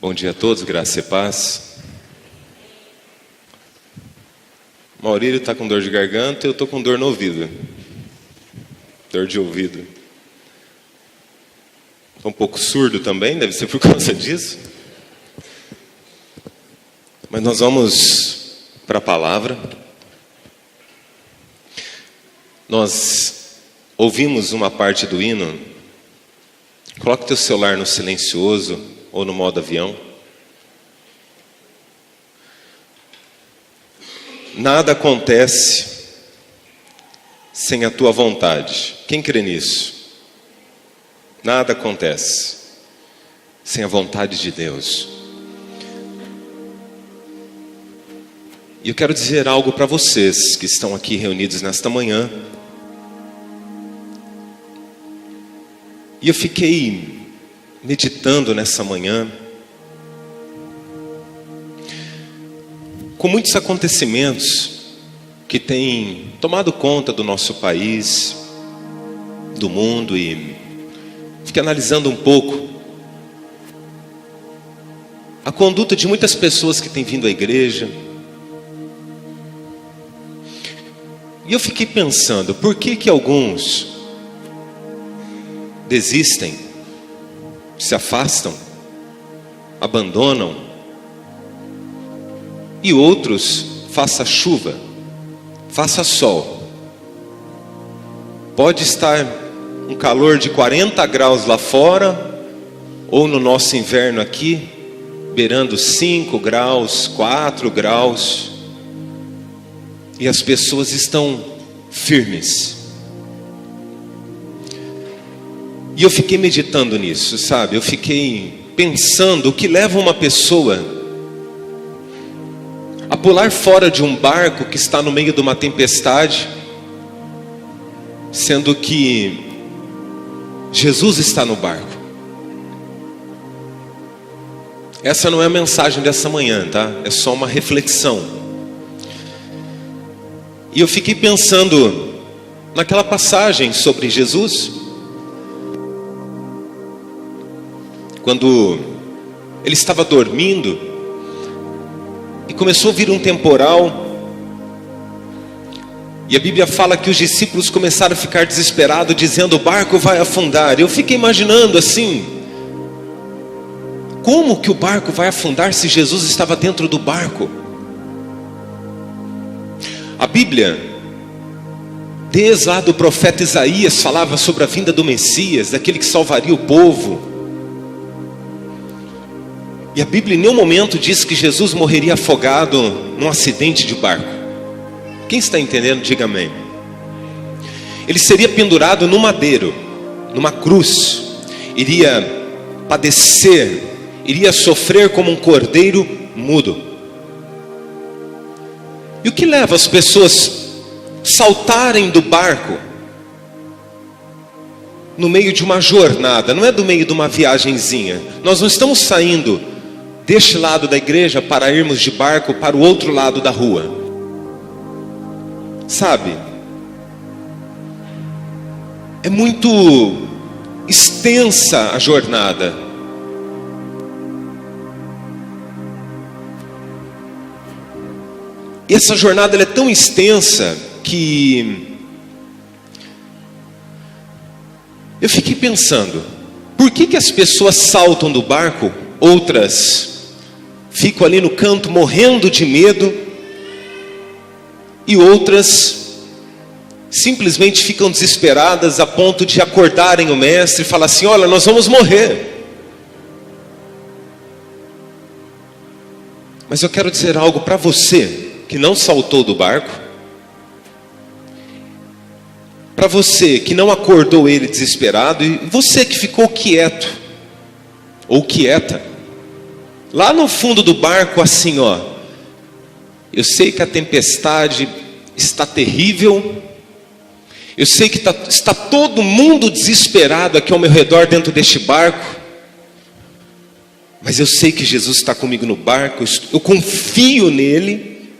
Bom dia a todos, graça e paz. Maurílio está com dor de garganta, eu estou com dor no ouvido. Dor de ouvido. Estou um pouco surdo também, deve ser por causa disso. Mas nós vamos para a palavra. Nós ouvimos uma parte do hino. Coloque teu celular no silencioso ou no modo avião. Nada acontece sem a tua vontade. Quem crê nisso? Nada acontece sem a vontade de Deus. E eu quero dizer algo para vocês que estão aqui reunidos nesta manhã. E eu fiquei meditando nessa manhã, com muitos acontecimentos que têm tomado conta do nosso país, do mundo, e fiquei analisando um pouco a conduta de muitas pessoas que têm vindo à igreja. E eu fiquei pensando, por que alguns desistem, se afastam, abandonam, e outros, faça chuva, faça sol, pode estar um calor de 40 graus lá fora, ou no nosso inverno aqui, beirando 5 graus, 4 graus, e as pessoas estão firmes. E eu fiquei meditando nisso, sabe? Eu fiquei pensando o que leva uma pessoa a pular fora de um barco que está no meio de uma tempestade, sendo que Jesus está no barco. Essa não é a mensagem dessa manhã, tá? É só uma reflexão. E eu fiquei pensando naquela passagem sobre Jesus, quando ele estava dormindo e começou a vir um temporal, e a Bíblia fala que os discípulos começaram a ficar desesperados, dizendo: o barco vai afundar. Eu fiquei imaginando assim, como que o barco vai afundar se Jesus estava dentro do barco? A Bíblia, desde lá do profeta Isaías, falava sobre a vinda do Messias, daquele que salvaria o povo. E a Bíblia em nenhum momento diz que Jesus morreria afogado num acidente de barco. Quem está entendendo, diga amém. Ele seria pendurado no madeiro, numa cruz, iria padecer, iria sofrer como um cordeiro mudo. E o que leva as pessoas saltarem do barco no meio de uma jornada? Não é do meio de uma viagenzinha. Nós não estamos saindo deste lado da igreja para irmos de barco para o outro lado da rua. Sabe? É muito extensa a jornada. E essa jornada ela é tão extensa que eu fiquei pensando, por que as pessoas saltam do barco, outras ficam ali no canto morrendo de medo, e outras simplesmente ficam desesperadas a ponto de acordarem o mestre e falar assim: olha, nós vamos morrer. Mas eu quero dizer algo para você que não saltou do barco, para você que não acordou ele desesperado, e você que ficou quieto ou quieta lá no fundo do barco, assim, ó, eu sei que a tempestade está terrível, eu sei que está todo mundo desesperado aqui ao meu redor dentro deste barco, mas eu sei que Jesus está comigo no barco, eu confio nele,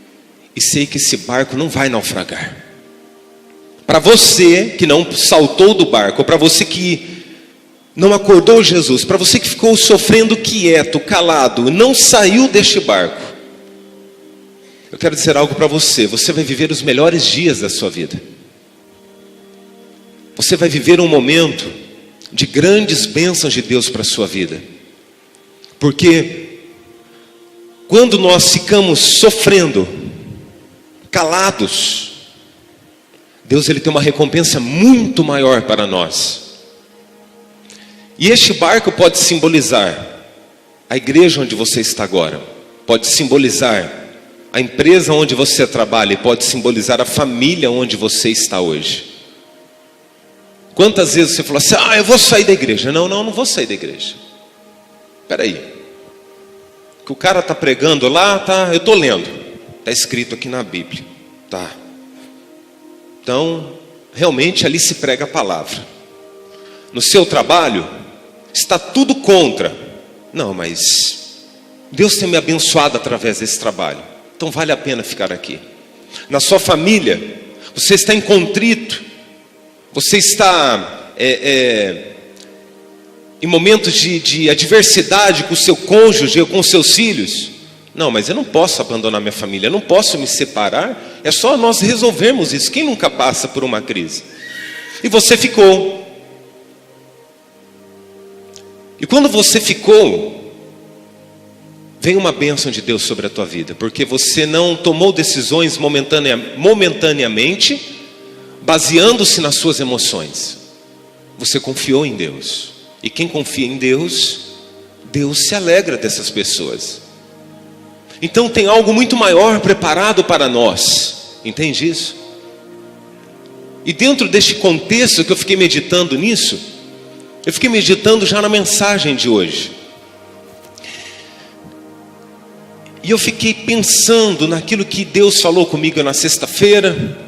e sei que esse barco não vai naufragar. Para você que não saltou do barco, para você que não acordou Jesus, para você que ficou sofrendo quieto, calado, não saiu deste barco, eu quero dizer algo para você. Você vai viver os melhores dias da sua vida. Você vai viver um momento de grandes bênçãos de Deus para a sua vida. Porque quando nós ficamos sofrendo, calados, Deus ele tem uma recompensa muito maior para nós. E este barco pode simbolizar a igreja onde você está agora, pode simbolizar a empresa onde você trabalha, e pode simbolizar a família onde você está hoje. Quantas vezes você falou assim: eu vou sair da igreja? Não vou sair da igreja. Espera aí, que o cara está pregando lá, tá? Eu estou lendo, está escrito aqui na Bíblia, tá? Então, realmente ali se prega a palavra. No seu trabalho, está tudo contra. Não, mas Deus tem me abençoado através desse trabalho, então vale a pena ficar aqui. Na sua família, você está em contrito, você está em momentos de adversidade com o seu cônjuge ou com os seus filhos. Não, mas eu não posso abandonar minha família, eu não posso me separar. É só nós resolvermos isso. Quem nunca passa por uma crise? E você ficou. E quando você ficou, vem uma bênção de Deus sobre a tua vida, porque você não tomou decisões momentaneamente, baseando-se nas suas emoções. Você confiou em Deus. E quem confia em Deus, Deus se alegra dessas pessoas. Então tem algo muito maior preparado para nós. Entende isso? E dentro deste contexto que eu fiquei meditando nisso, eu fiquei meditando já na mensagem de hoje. E eu fiquei pensando naquilo que Deus falou comigo na sexta-feira.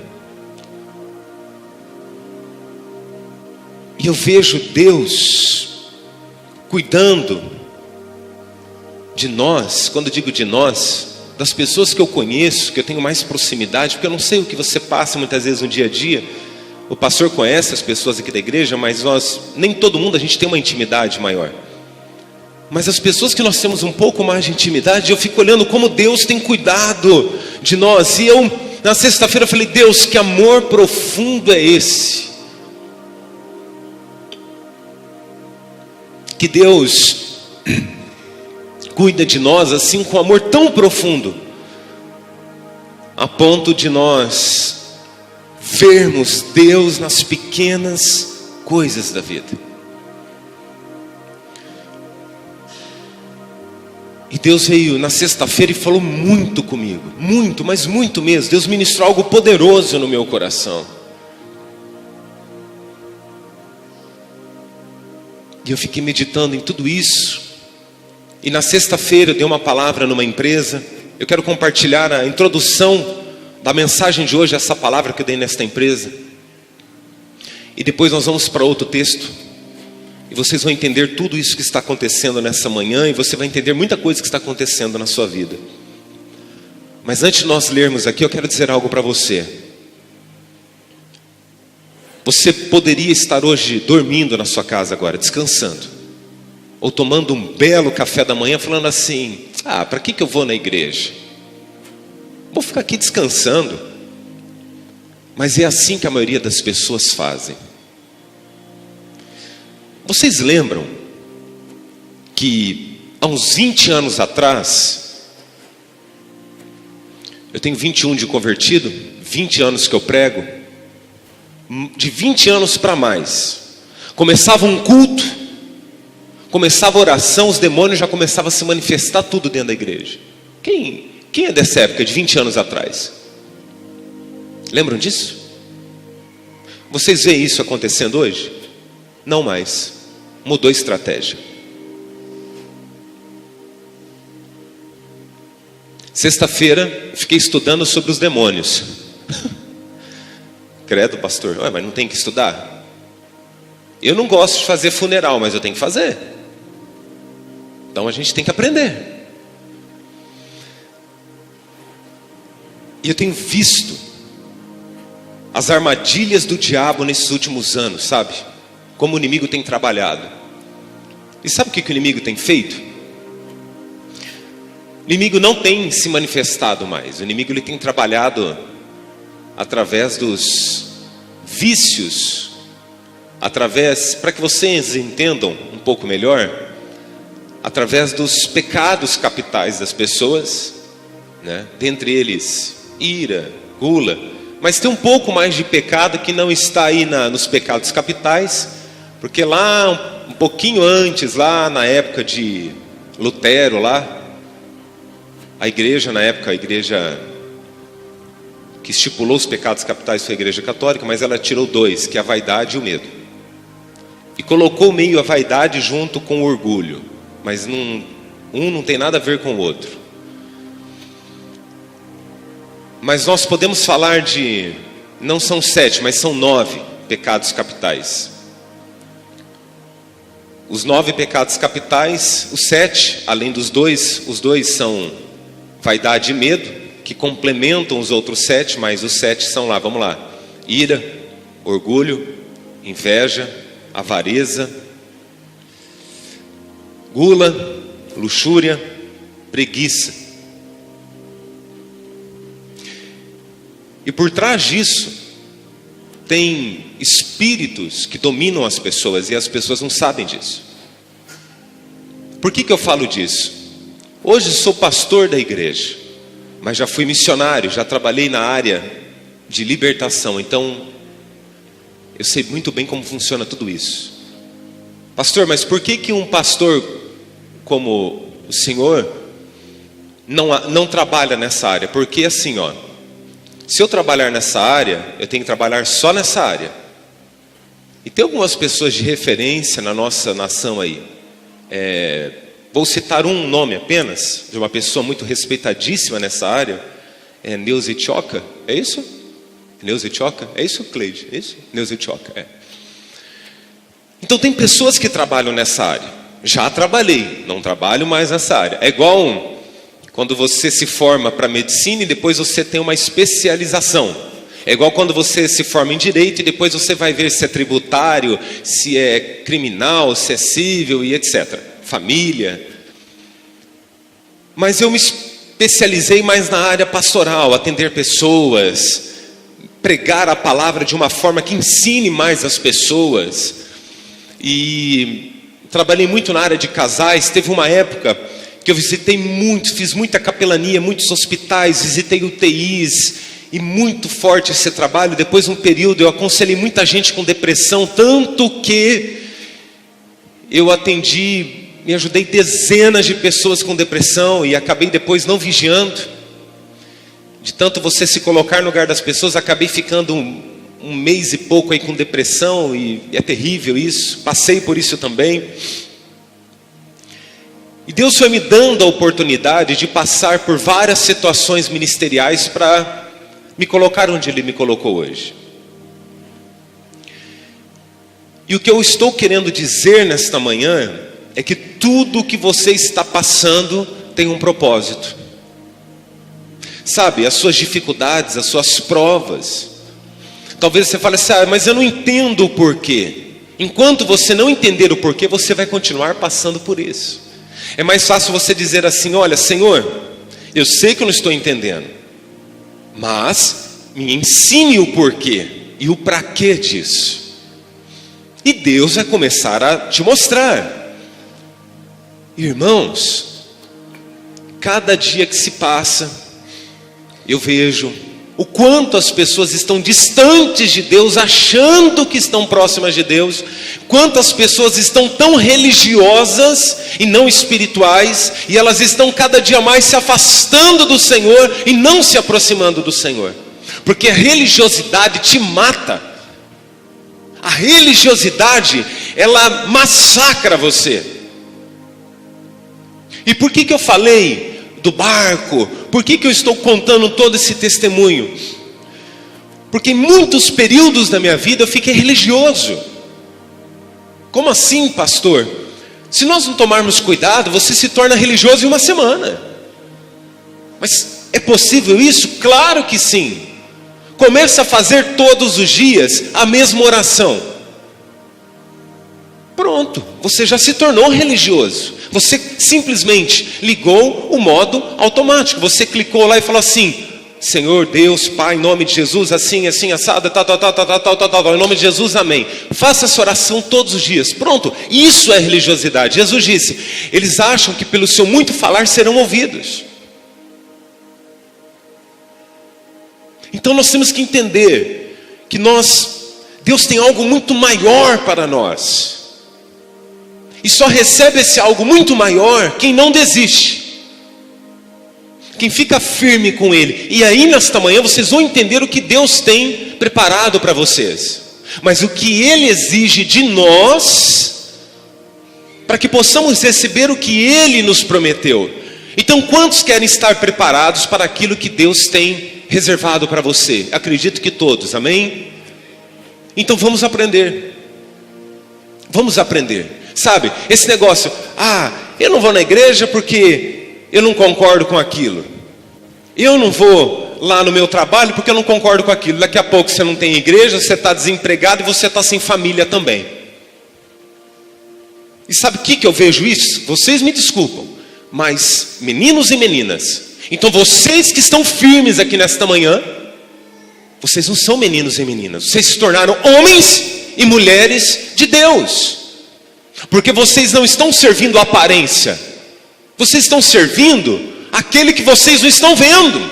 E eu vejo Deus cuidando de nós. Quando eu digo de nós, das pessoas que eu conheço, que eu tenho mais proximidade, porque eu não sei o que você passa muitas vezes no dia a dia. O pastor conhece as pessoas aqui da igreja, mas nem todo mundo a gente tem uma intimidade maior. Mas as pessoas que nós temos um pouco mais de intimidade, eu fico olhando como Deus tem cuidado de nós. E eu, na sexta-feira, falei: Deus, que amor profundo é esse? Que Deus cuida de nós assim, com amor tão profundo, a ponto de nós vermos Deus nas pequenas coisas da vida. E Deus veio na sexta-feira e falou muito comigo, muito, mas muito mesmo. Deus ministrou algo poderoso no meu coração. E eu fiquei meditando em tudo isso. E na sexta-feira eu dei uma palavra numa empresa. Eu quero compartilhar a introdução da mensagem de hoje, essa palavra que eu dei nesta empresa. E depois nós vamos para outro texto. E vocês vão entender tudo isso que está acontecendo nessa manhã. E você vai entender muita coisa que está acontecendo na sua vida. Mas antes de nós lermos aqui, eu quero dizer algo para você. Você poderia estar hoje dormindo na sua casa agora, descansando. Ou tomando um belo café da manhã, falando assim: para que eu vou na igreja? Vou ficar aqui descansando. Mas é assim que a maioria das pessoas fazem. Vocês lembram que há uns 20 anos atrás, eu tenho 21 de convertido, 20 anos que eu prego, de 20 anos para mais, começava um culto, começava a oração, os demônios já começavam a se manifestar tudo dentro da igreja. Quem é dessa época, de 20 anos atrás? Lembram disso? Vocês veem isso acontecendo hoje? Não mais. Mudou a estratégia. Sexta-feira, fiquei estudando sobre os demônios. Credo, pastor, mas não tem que estudar? Eu não gosto de fazer funeral, mas eu tenho que fazer. Então a gente tem que aprender. E eu tenho visto as armadilhas do diabo nesses últimos anos, sabe? Como o inimigo tem trabalhado. E sabe o que o inimigo tem feito? O inimigo não tem se manifestado mais. O inimigo ele tem trabalhado através dos vícios, para que vocês entendam um pouco melhor, através dos pecados capitais das pessoas, né? Dentre eles, ira, gula, mas tem um pouco mais de pecado que não está aí nos pecados capitais, porque lá, um pouquinho antes, lá na época de Lutero, lá, a igreja que estipulou os pecados capitais foi a igreja católica, mas ela tirou 2, que é a vaidade e o medo. E colocou meio a vaidade junto com o orgulho, mas um não tem nada a ver com o outro. Mas nós podemos falar não são 7, mas são 9 pecados capitais. Os 9 pecados capitais, os 7, além dos 2, os 2 são vaidade e medo, que complementam os outros 7, mas os 7 são lá, vamos lá: ira, orgulho, inveja, avareza, gula, luxúria, preguiça. E por trás disso, tem espíritos que dominam as pessoas e as pessoas não sabem disso. Por que eu falo disso? Hoje sou pastor da igreja, mas já fui missionário, já trabalhei na área de libertação, então eu sei muito bem como funciona tudo isso. Pastor, mas por que um pastor como o senhor não trabalha nessa área? Porque assim, se eu trabalhar nessa área, eu tenho que trabalhar só nessa área. E tem algumas pessoas de referência na nossa nação aí. Vou citar um nome apenas, de uma pessoa muito respeitadíssima nessa área, Neuza Tioca, é isso? Neuza Tioca? É isso, Cleide? É isso? Neuza Tioca, é. Então tem pessoas que trabalham nessa área. Já trabalhei, não trabalho mais nessa área. É igual quando você se forma para medicina e depois você tem uma especialização. É igual quando você se forma em direito e depois você vai ver se é tributário, se é criminal, se é civil e etc. Família. Mas eu me especializei mais na área pastoral, atender pessoas, pregar a palavra de uma forma que ensine mais as pessoas. E trabalhei muito na área de casais. Teve uma época que eu visitei muito, fiz muita capelania, muitos hospitais, visitei UTIs, e muito forte esse trabalho. Depois de um período eu aconselhei muita gente com depressão, tanto que eu me ajudei dezenas de pessoas com depressão e acabei depois não vigiando. De tanto você se colocar no lugar das pessoas, acabei ficando um mês e pouco aí com depressão, e é terrível isso, passei por isso também. E Deus foi me dando a oportunidade de passar por várias situações ministeriais para me colocar onde Ele me colocou hoje. E o que eu estou querendo dizer nesta manhã é que tudo o que você está passando tem um propósito. Sabe, as suas dificuldades, as suas provas. Talvez você fale assim, mas eu não entendo o porquê. Enquanto você não entender o porquê, você vai continuar passando por isso. É mais fácil você dizer assim, olha, Senhor, eu sei que eu não estou entendendo, mas me ensine o porquê e o para quê disso. E Deus vai começar a te mostrar. Irmãos, cada dia que se passa, eu vejo o quanto as pessoas estão distantes de Deus, achando que estão próximas de Deus. Quantas pessoas estão tão religiosas e não espirituais, e elas estão cada dia mais se afastando do Senhor e não se aproximando do Senhor. Porque a religiosidade te mata. A religiosidade, ela massacra você. E por que eu falei do barco? Por que eu estou contando todo esse testemunho? Porque em muitos períodos da minha vida eu fiquei religioso. Como assim, pastor? Se nós não tomarmos cuidado, você se torna religioso em uma semana. Mas é possível isso? Claro que sim. Começa a fazer todos os dias a mesma oração. Pronto. você já se tornou religioso. Você simplesmente ligou o modo automático. Você clicou lá e falou assim: Senhor Deus, Pai, em nome de Jesus, assim, assim, assado, tal, em nome de Jesus, amém. Faça essa oração todos os dias. Pronto, isso é religiosidade. Jesus disse: eles acham que pelo seu muito falar serão ouvidos. Então nós temos que entender que Deus tem algo muito maior para nós. E só recebe esse algo muito maior quem não desiste, quem fica firme com Ele. E aí nesta manhã vocês vão entender o que Deus tem preparado para vocês. Mas o que Ele exige de nós, para que possamos receber o que Ele nos prometeu. Então quantos querem estar preparados para aquilo que Deus tem reservado para você? Acredito que todos, amém? Então vamos aprender. Vamos aprender. Sabe, esse negócio, eu não vou na igreja porque eu não concordo com aquilo. Eu não vou lá no meu trabalho porque eu não concordo com aquilo. Daqui a pouco você não tem igreja, você está desempregado e você está sem família também. E sabe o que eu vejo isso? Vocês me desculpam, mas meninos e meninas, então vocês que estão firmes aqui nesta manhã, vocês não são meninos e meninas, vocês se tornaram homens e mulheres de Deus. Porque vocês não estão servindo a aparência, vocês estão servindo aquele que vocês não estão vendo.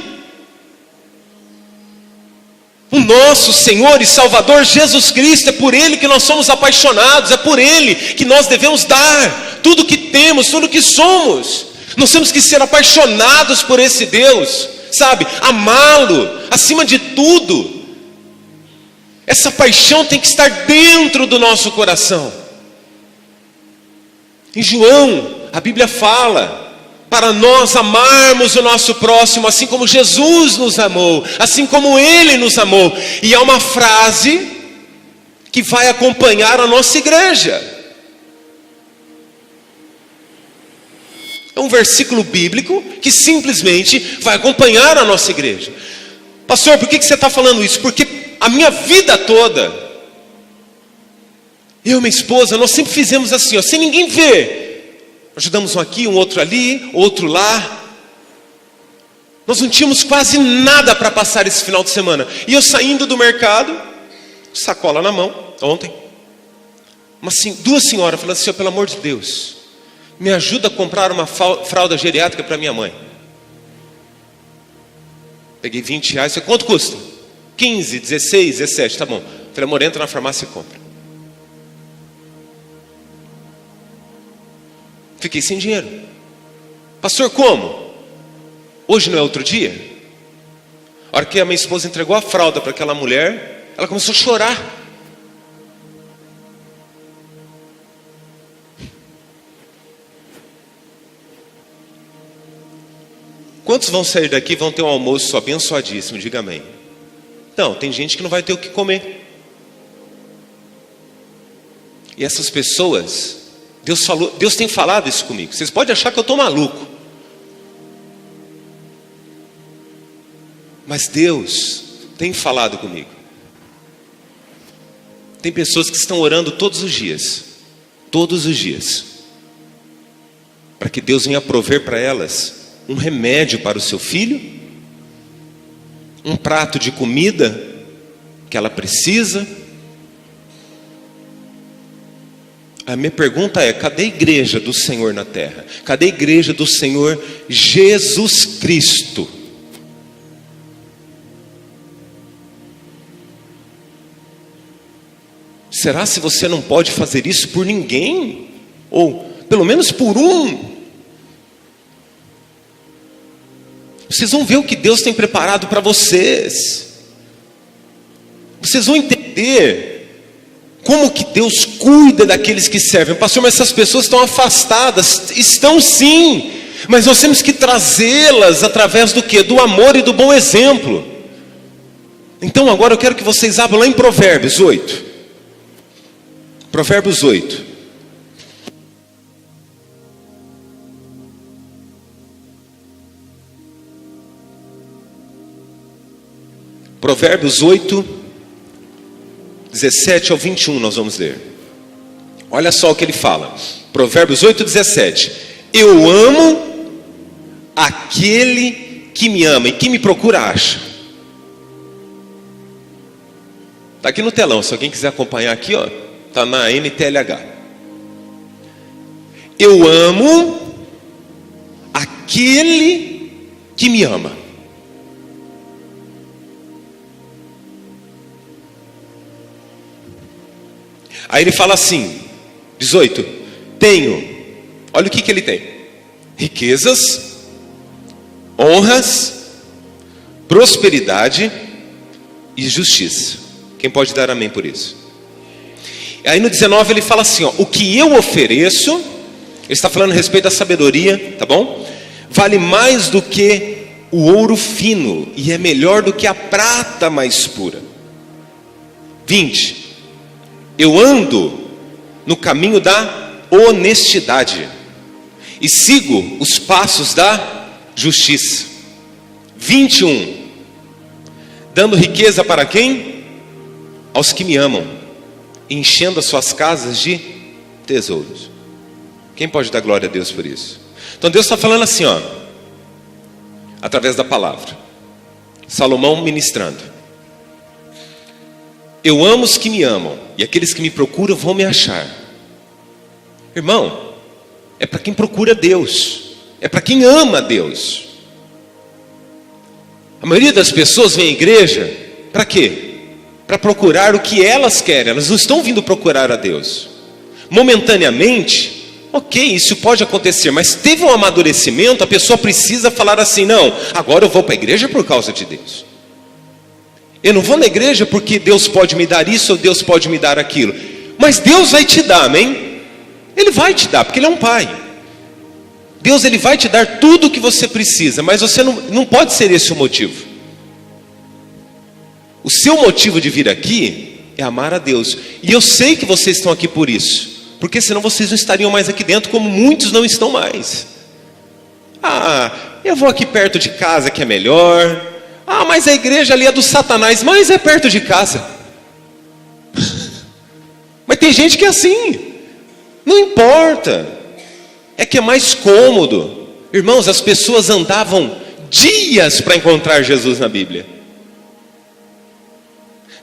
O nosso Senhor e Salvador Jesus Cristo, é por Ele que nós somos apaixonados, é por Ele que nós devemos dar tudo que temos, tudo que somos. Nós temos que ser apaixonados por esse Deus, sabe, amá-lo acima de tudo. Essa paixão tem que estar dentro do nosso coração. Em João, a Bíblia fala para nós amarmos o nosso próximo assim como Jesus nos amou, assim como Ele nos amou. E é uma frase que vai acompanhar a nossa igreja. É um versículo bíblico que simplesmente vai acompanhar a nossa igreja. Pastor, por que você está falando isso? Porque a minha vida toda, eu e minha esposa, nós sempre fizemos assim, sem ninguém ver. Ajudamos um aqui, um outro ali, outro lá. Nós não tínhamos quase nada para passar esse final de semana. E eu saindo do mercado, sacola na mão, ontem, duas senhoras falaram assim: pelo amor de Deus, me ajuda a comprar uma fralda geriátrica para minha mãe. Peguei R$20, falei: quanto custa? 15, 16, 17, tá bom. Falei: amor, entra na farmácia e compra. Fiquei sem dinheiro. Pastor, como? Hoje não é outro dia? A hora que a minha esposa entregou a fralda para aquela mulher, ela começou a chorar. Quantos vão sair daqui e vão ter um almoço abençoadíssimo? Diga amém. Não, tem gente que não vai ter o que comer. E essas pessoas, Deus tem falado isso comigo. Vocês podem achar que eu estou maluco, mas Deus tem falado comigo. Tem pessoas que estão orando todos os dias, para que Deus venha prover para elas um remédio para o seu filho, um prato de comida que ela precisa. A minha pergunta é: cadê a igreja do Senhor na terra? Cadê a igreja do Senhor Jesus Cristo? Será se você não pode fazer isso por ninguém? Ou pelo menos por um? Vocês vão ver o que Deus tem preparado para vocês. Vocês vão entender como que Deus cuida daqueles que servem. Pastor, mas essas pessoas estão afastadas. Estão sim, mas nós temos que trazê-las através do quê? Do amor e do bom exemplo. Então agora eu quero que vocês abram lá em Provérbios 8. Provérbios 8. Provérbios 8, 17 ao 21 nós vamos ler. Olha só o que ele fala. Provérbios 8:17. Eu amo aquele que me ama, e quem me procura acha. Está aqui no telão, se alguém quiser acompanhar aqui, ó, está na NTLH. Eu amo aquele que me ama. Aí ele fala assim, 18, tenho, olha o que ele tem: riquezas, honras, prosperidade e justiça. Quem pode dar amém por isso? Aí no 19 ele fala assim, ó, o que eu ofereço, ele está falando a respeito da sabedoria, tá bom? Vale mais do que o ouro fino e é melhor do que a prata mais pura. 20, eu ando no caminho da honestidade e sigo os passos da justiça. 21, dando riqueza para quem? Aos que me amam, enchendo as suas casas de tesouros. Quem pode dar glória a Deus por isso? Então Deus está falando assim, ó, através da palavra. Salomão ministrando. Eu amo os que me amam, e aqueles que me procuram vão me achar. Irmão, é para quem procura Deus, é para quem ama Deus. A maioria das pessoas vem à igreja para quê? Para procurar o que elas querem. Elas não estão vindo procurar a Deus. Momentaneamente, ok, isso pode acontecer, mas teve um amadurecimento, a pessoa precisa falar assim, não, agora eu vou para a igreja por causa de Deus. Eu não vou na igreja porque Deus pode me dar isso ou Deus pode me dar aquilo. Mas Deus vai te dar, amém? Ele vai te dar, porque Ele é um pai. Deus, Ele vai te dar tudo o que você precisa, mas você não pode ser esse o motivo. O seu motivo de vir aqui é amar a Deus. E eu sei que vocês estão aqui por isso, porque senão vocês não estariam mais aqui dentro, como muitos não estão mais. Ah, eu vou aqui perto de casa que é melhor. Ah, mas a igreja ali é do Satanás, mas é perto de casa. Mas tem gente que é assim. Não importa. É que é mais cômodo. Irmãos, as pessoas andavam dias para encontrar Jesus na Bíblia.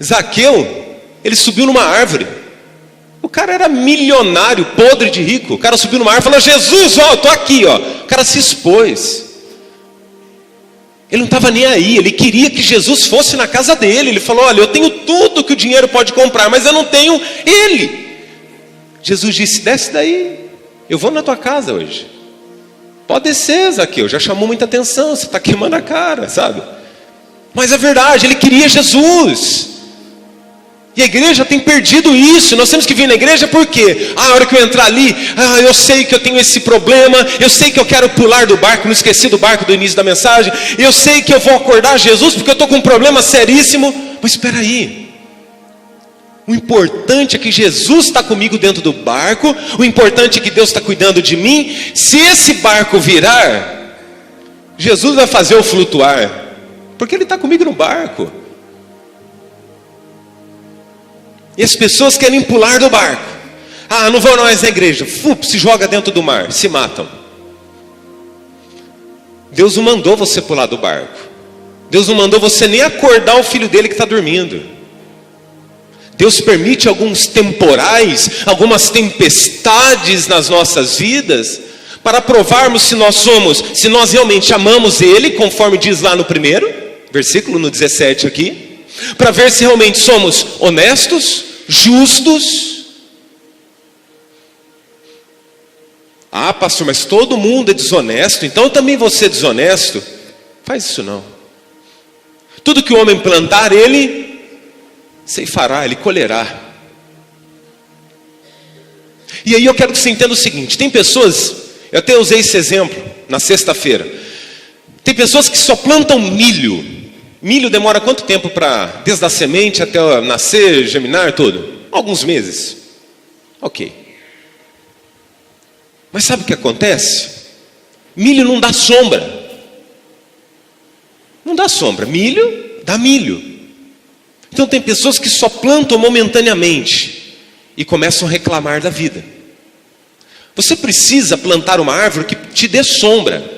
Zaqueu, ele subiu numa árvore. O cara era milionário, podre de rico. O cara subiu numa árvore e falou, Jesus, ó, eu estou aqui, ó. O cara se expôs. Ele não estava nem aí, ele queria que Jesus fosse na casa dele. Ele falou, olha, eu tenho tudo que o dinheiro pode comprar, mas eu não tenho ele. Jesus disse, desce daí, eu vou na tua casa hoje. Pode descer, Zaqueu, já chamou muita atenção, você está queimando a cara, sabe? Mas é verdade, ele queria Jesus. E a igreja tem perdido isso. Nós temos que vir na igreja por quê? A hora que eu entrar ali, eu sei que eu tenho esse problema, eu sei que eu quero pular do barco, não esqueci do barco do início da mensagem, eu sei que eu vou acordar Jesus porque eu estou com um problema seríssimo. Mas espera aí, o importante é que Jesus está comigo dentro do barco, o importante é que Deus está cuidando de mim. Se esse barco virar, Jesus vai fazer eu flutuar, porque Ele está comigo no barco. E as pessoas querem pular do barco. Ah, não vão mais na igreja. Se joga dentro do mar, se matam. Deus não mandou você pular do barco. Deus não mandou você nem acordar o filho dele que está dormindo. Deus permite alguns temporais, algumas tempestades nas nossas vidas, para provarmos se nós realmente amamos Ele, conforme diz lá no primeiro versículo, no 17 aqui. Para ver se realmente somos honestos, justos. Ah, pastor, mas todo mundo é desonesto, então eu também vou ser desonesto. Faz isso não. Tudo que o homem plantar, ele ceifará, ele colherá. E aí eu quero que você entenda o seguinte: tem pessoas, eu até usei esse exemplo na sexta-feira. Tem pessoas que só plantam milho. Milho demora quanto tempo desde a semente até nascer, germinar, tudo? Alguns meses. Ok. Mas sabe o que acontece? Milho não dá sombra. Não dá sombra. Milho dá milho. Então tem pessoas que só plantam momentaneamente. e começam a reclamar da vida. Você precisa plantar uma árvore que te dê sombra.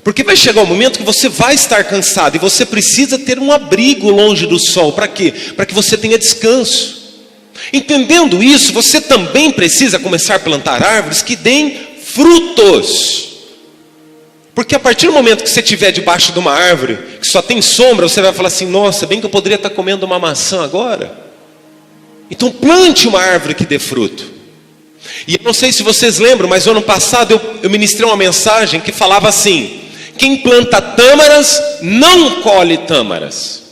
Porque vai chegar um momento que você vai estar cansado e você precisa ter um abrigo longe do sol. Para quê? Para que você tenha descanso. Entendendo isso, você também precisa começar a plantar árvores que deem frutos. Porque a partir do momento que você estiver debaixo de uma árvore que só tem sombra, você vai falar assim: nossa, bem que eu poderia estar comendo uma maçã agora. Então plante uma árvore que dê fruto. E eu não sei se vocês lembram, mas ano passado eu ministrei uma mensagem que falava assim: quem planta tâmaras não colhe tâmaras.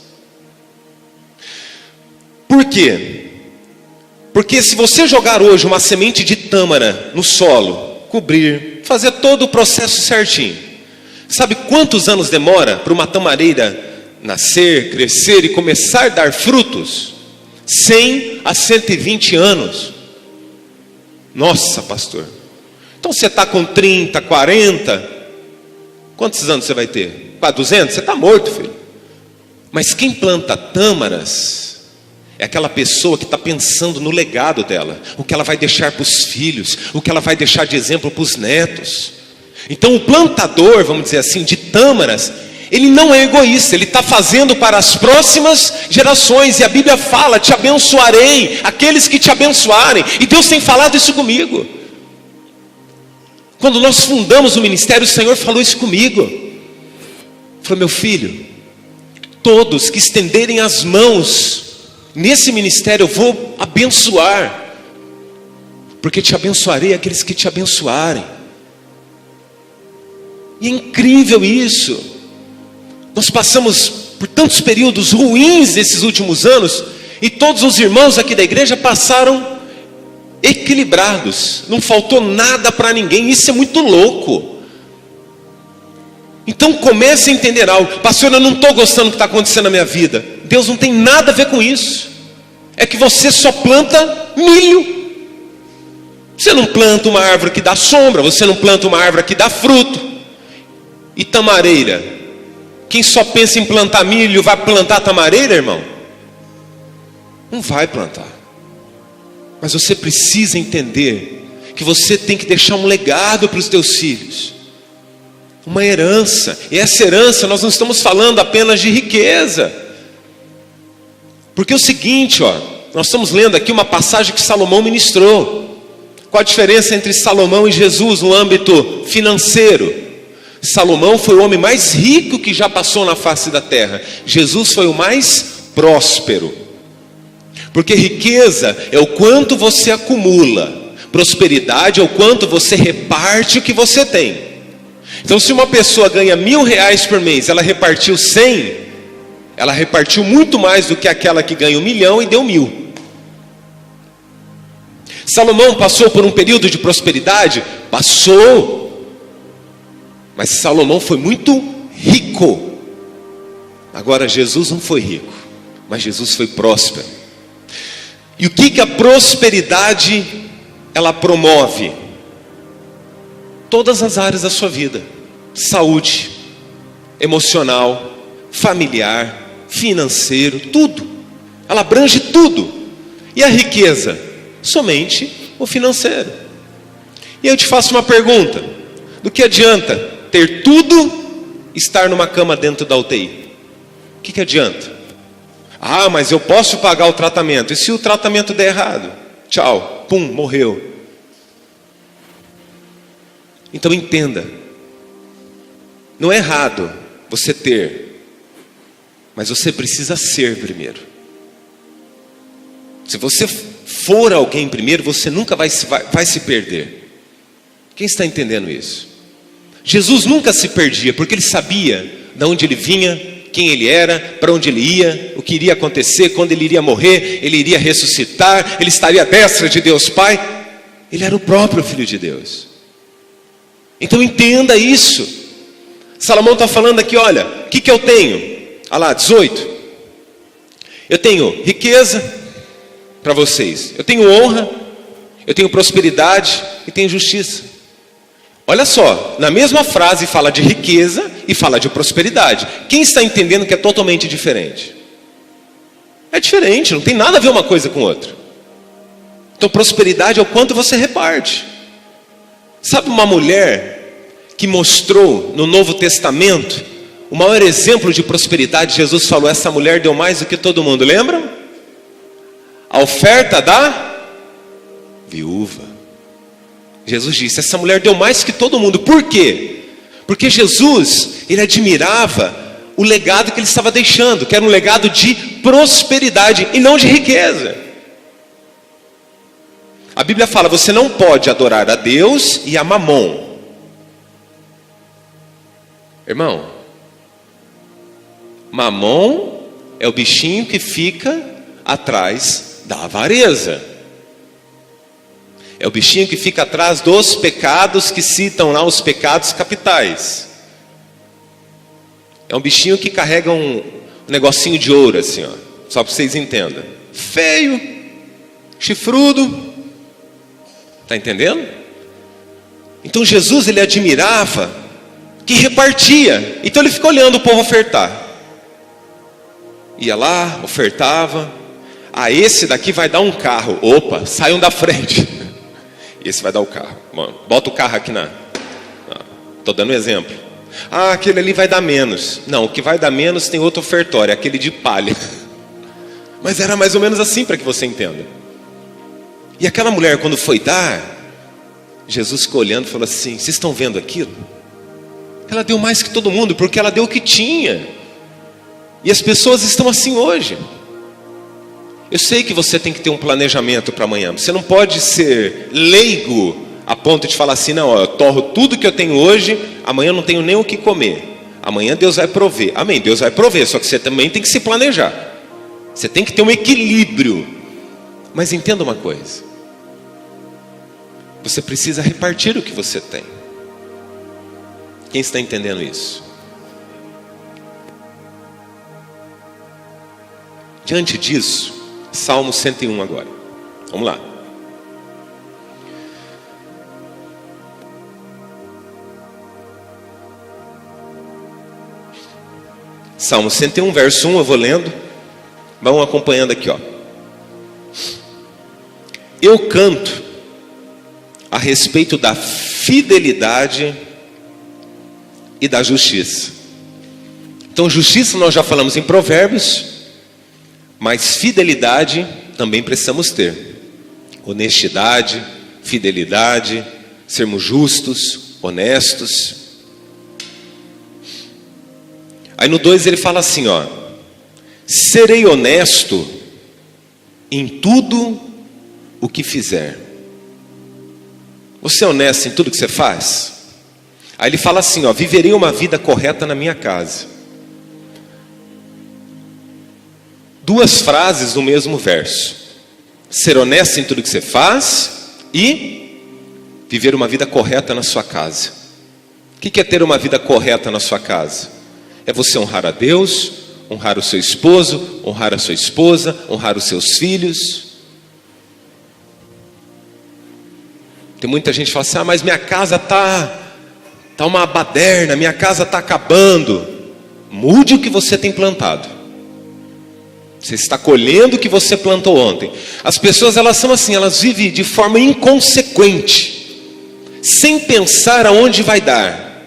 Por quê? Porque se você jogar hoje uma semente de tâmara no solo, cobrir, fazer todo o processo certinho, sabe quantos anos demora para uma tamareira nascer, crescer e começar a dar frutos? 100 a 120 anos. Nossa, pastor. Então você está com 30, 40... quantos anos você vai ter? 200? Você está morto, filho. Mas quem planta tâmaras é aquela pessoa que está pensando no legado dela, o que ela vai deixar para os filhos, o que ela vai deixar de exemplo para os netos. Então o plantador, vamos dizer assim, de tâmaras, ele não é egoísta, ele está fazendo para as próximas gerações. E a Bíblia fala: te abençoarei aqueles que te abençoarem. E Deus tem falado isso comigo. Quando nós fundamos o ministério, o Senhor falou isso comigo. Falou: meu filho, todos que estenderem as mãos nesse ministério, eu vou abençoar, porque te abençoarei aqueles que te abençoarem. E é incrível isso. Nós passamos por tantos períodos ruins nesses últimos anos, e todos os irmãos aqui da igreja passaram equilibrados, não faltou nada para ninguém. Isso é muito louco. Então comece a entender algo: pastor, eu não estou gostando do que está acontecendo na minha vida. Deus não tem nada a ver com isso. É que você só planta milho. Você não planta uma árvore que dá sombra, você não planta uma árvore que dá fruto. E tamareira, quem só pensa em plantar milho vai plantar tamareira, irmão? Não vai plantar. Mas você precisa entender que você tem que deixar um legado para os teus filhos, uma herança. E essa herança, nós não estamos falando apenas de riqueza. Porque é o seguinte, nós estamos lendo aqui uma passagem que Salomão ministrou. Qual a diferença entre Salomão e Jesus no âmbito financeiro? Salomão foi o homem mais rico que já passou na face da terra. Jesus foi o mais próspero. Porque riqueza é o quanto você acumula, prosperidade é o quanto você reparte o que você tem. Então, se uma pessoa ganha R$1.000 por mês, ela repartiu 100, ela repartiu muito mais do que aquela que ganha 1 milhão e deu 1.000. Salomão passou por um período de prosperidade? Passou. Mas Salomão foi muito rico. Agora, Jesus não foi rico, mas Jesus foi próspero. E o que a prosperidade ela promove? Todas as áreas da sua vida: saúde, emocional, familiar, financeiro, tudo. Ela abrange tudo. E a riqueza? Somente o financeiro. E eu te faço uma pergunta: do que adianta ter tudo e estar numa cama dentro da UTI? O que adianta? Ah, mas eu posso pagar o tratamento. E se o tratamento der errado? Tchau, pum, morreu. Então entenda, não é errado você ter, mas você precisa ser primeiro. Se você for alguém primeiro, você nunca vai se perder. Quem está entendendo isso? Jesus nunca se perdia, porque ele sabia de onde ele vinha, quem ele era, para onde ele ia, o que iria acontecer, quando ele iria morrer, ele iria ressuscitar, ele estaria à destra de Deus Pai. Ele era o próprio Filho de Deus. Então entenda isso. Salomão está falando aqui: olha, o que eu tenho? Olha lá, 18. Eu tenho riqueza para vocês, eu tenho honra, eu tenho prosperidade e tenho justiça. Olha só, na mesma frase fala de riqueza e fala de prosperidade. Quem está entendendo que é totalmente diferente? É diferente, não tem nada a ver uma coisa com outra. Então prosperidade é o quanto você reparte. Sabe uma mulher que mostrou no Novo Testamento o maior exemplo de prosperidade? Jesus falou, essa mulher deu mais do que todo mundo, lembram? A oferta da viúva. Jesus disse, essa mulher deu mais que todo mundo. Por quê? Porque Jesus, ele admirava o legado que ele estava deixando, que era um legado de prosperidade e não de riqueza. A Bíblia fala, você não pode adorar a Deus e a Mamon. Irmão, Mamon é o bichinho que fica atrás da avareza. É o bichinho que fica atrás dos pecados que citam lá os pecados capitais. É um bichinho que carrega um negocinho de ouro assim, ó, só para vocês entendam. Feio, chifrudo. Está entendendo? Então Jesus, ele admirava que repartia. Então ele ficou olhando o povo ofertar. Ia lá, ofertava. Ah, esse daqui vai dar um carro. Opa, saiam da frente. Esse vai dar o carro. Mano, bota o carro aqui na... Estou dando um exemplo. Ah, aquele ali vai dar menos. Não, o que vai dar menos tem outro ofertório, aquele de palha. Mas era mais ou menos assim, para que você entenda. E aquela mulher, quando foi dar, Jesus ficou olhando e falou assim, vocês estão vendo aquilo? Ela deu mais que todo mundo, porque ela deu o que tinha. E as pessoas estão assim hoje. Eu sei que você tem que ter um planejamento para amanhã. Você não pode ser leigo a ponto de falar assim, não, ó, eu torro tudo que eu tenho hoje, amanhã eu não tenho nem o que comer. Amanhã Deus vai prover. Amém, Deus vai prover, só que você também tem que se planejar. Você tem que ter um equilíbrio. Mas entenda uma coisa. Você precisa repartir o que você tem. Quem está entendendo isso? Diante disso, Salmo 101 agora. Vamos lá. Salmo 101, verso 1, eu vou lendo. Vão acompanhando aqui, ó. Eu canto a respeito da fidelidade e da justiça. Então, justiça nós já falamos em Provérbios, mas fidelidade também precisamos ter. Honestidade, fidelidade, sermos justos, honestos. Aí no 2 ele fala assim, ó: serei honesto em tudo o que fizer. Você é honesto em tudo que você faz? Aí ele fala assim, ó: viverei uma vida correta na minha casa. Duas frases no mesmo verso: ser honesto em tudo que você faz e viver uma vida correta na sua casa. O que é ter uma vida correta na sua casa? É você honrar a Deus, honrar o seu esposo, honrar a sua esposa, honrar os seus filhos. Tem muita gente que fala assim: ah, mas minha casa tá uma baderna, minha casa está acabando. Mude o que você tem plantado. Você está colhendo o que você plantou ontem. As pessoas, elas são assim, elas vivem de forma inconsequente, sem pensar aonde vai dar.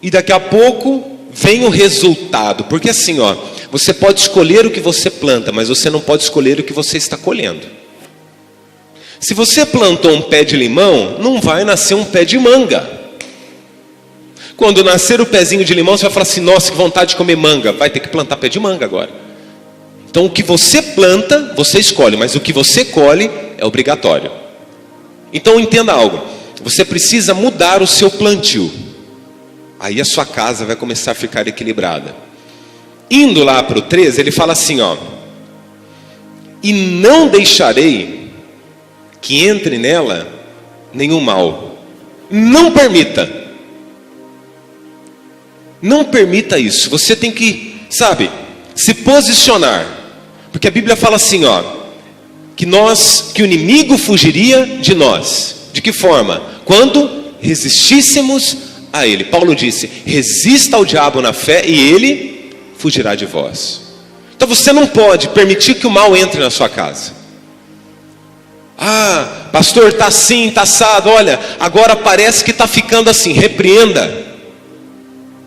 E daqui a pouco vem o resultado. Porque assim, ó, você pode escolher o que você planta, mas você não pode escolher o que você está colhendo. Se você plantou um pé de limão, não vai nascer um pé de manga. Quando nascer o pezinho de limão, você vai falar assim: nossa, que vontade de comer manga. Vai ter que plantar pé de manga agora. Então o que você planta, você escolhe, mas o que você colhe é obrigatório. Então entenda algo: você precisa mudar o seu plantio. Aí a sua casa vai começar a ficar equilibrada. Indo lá para o 13, ele fala assim, ó: e não deixarei que entre nela nenhum mal. Não permita. Não permita isso. Você tem que, sabe, se posicionar. Porque a Bíblia fala assim, ó: que o inimigo fugiria de nós. De que forma? Quando resistíssemos a ele. Paulo disse: resista ao diabo na fé e ele fugirá de vós. Então você não pode permitir que o mal entre na sua casa. Ah, pastor, está assim, está assado. Olha, agora parece que está ficando assim. Repreenda.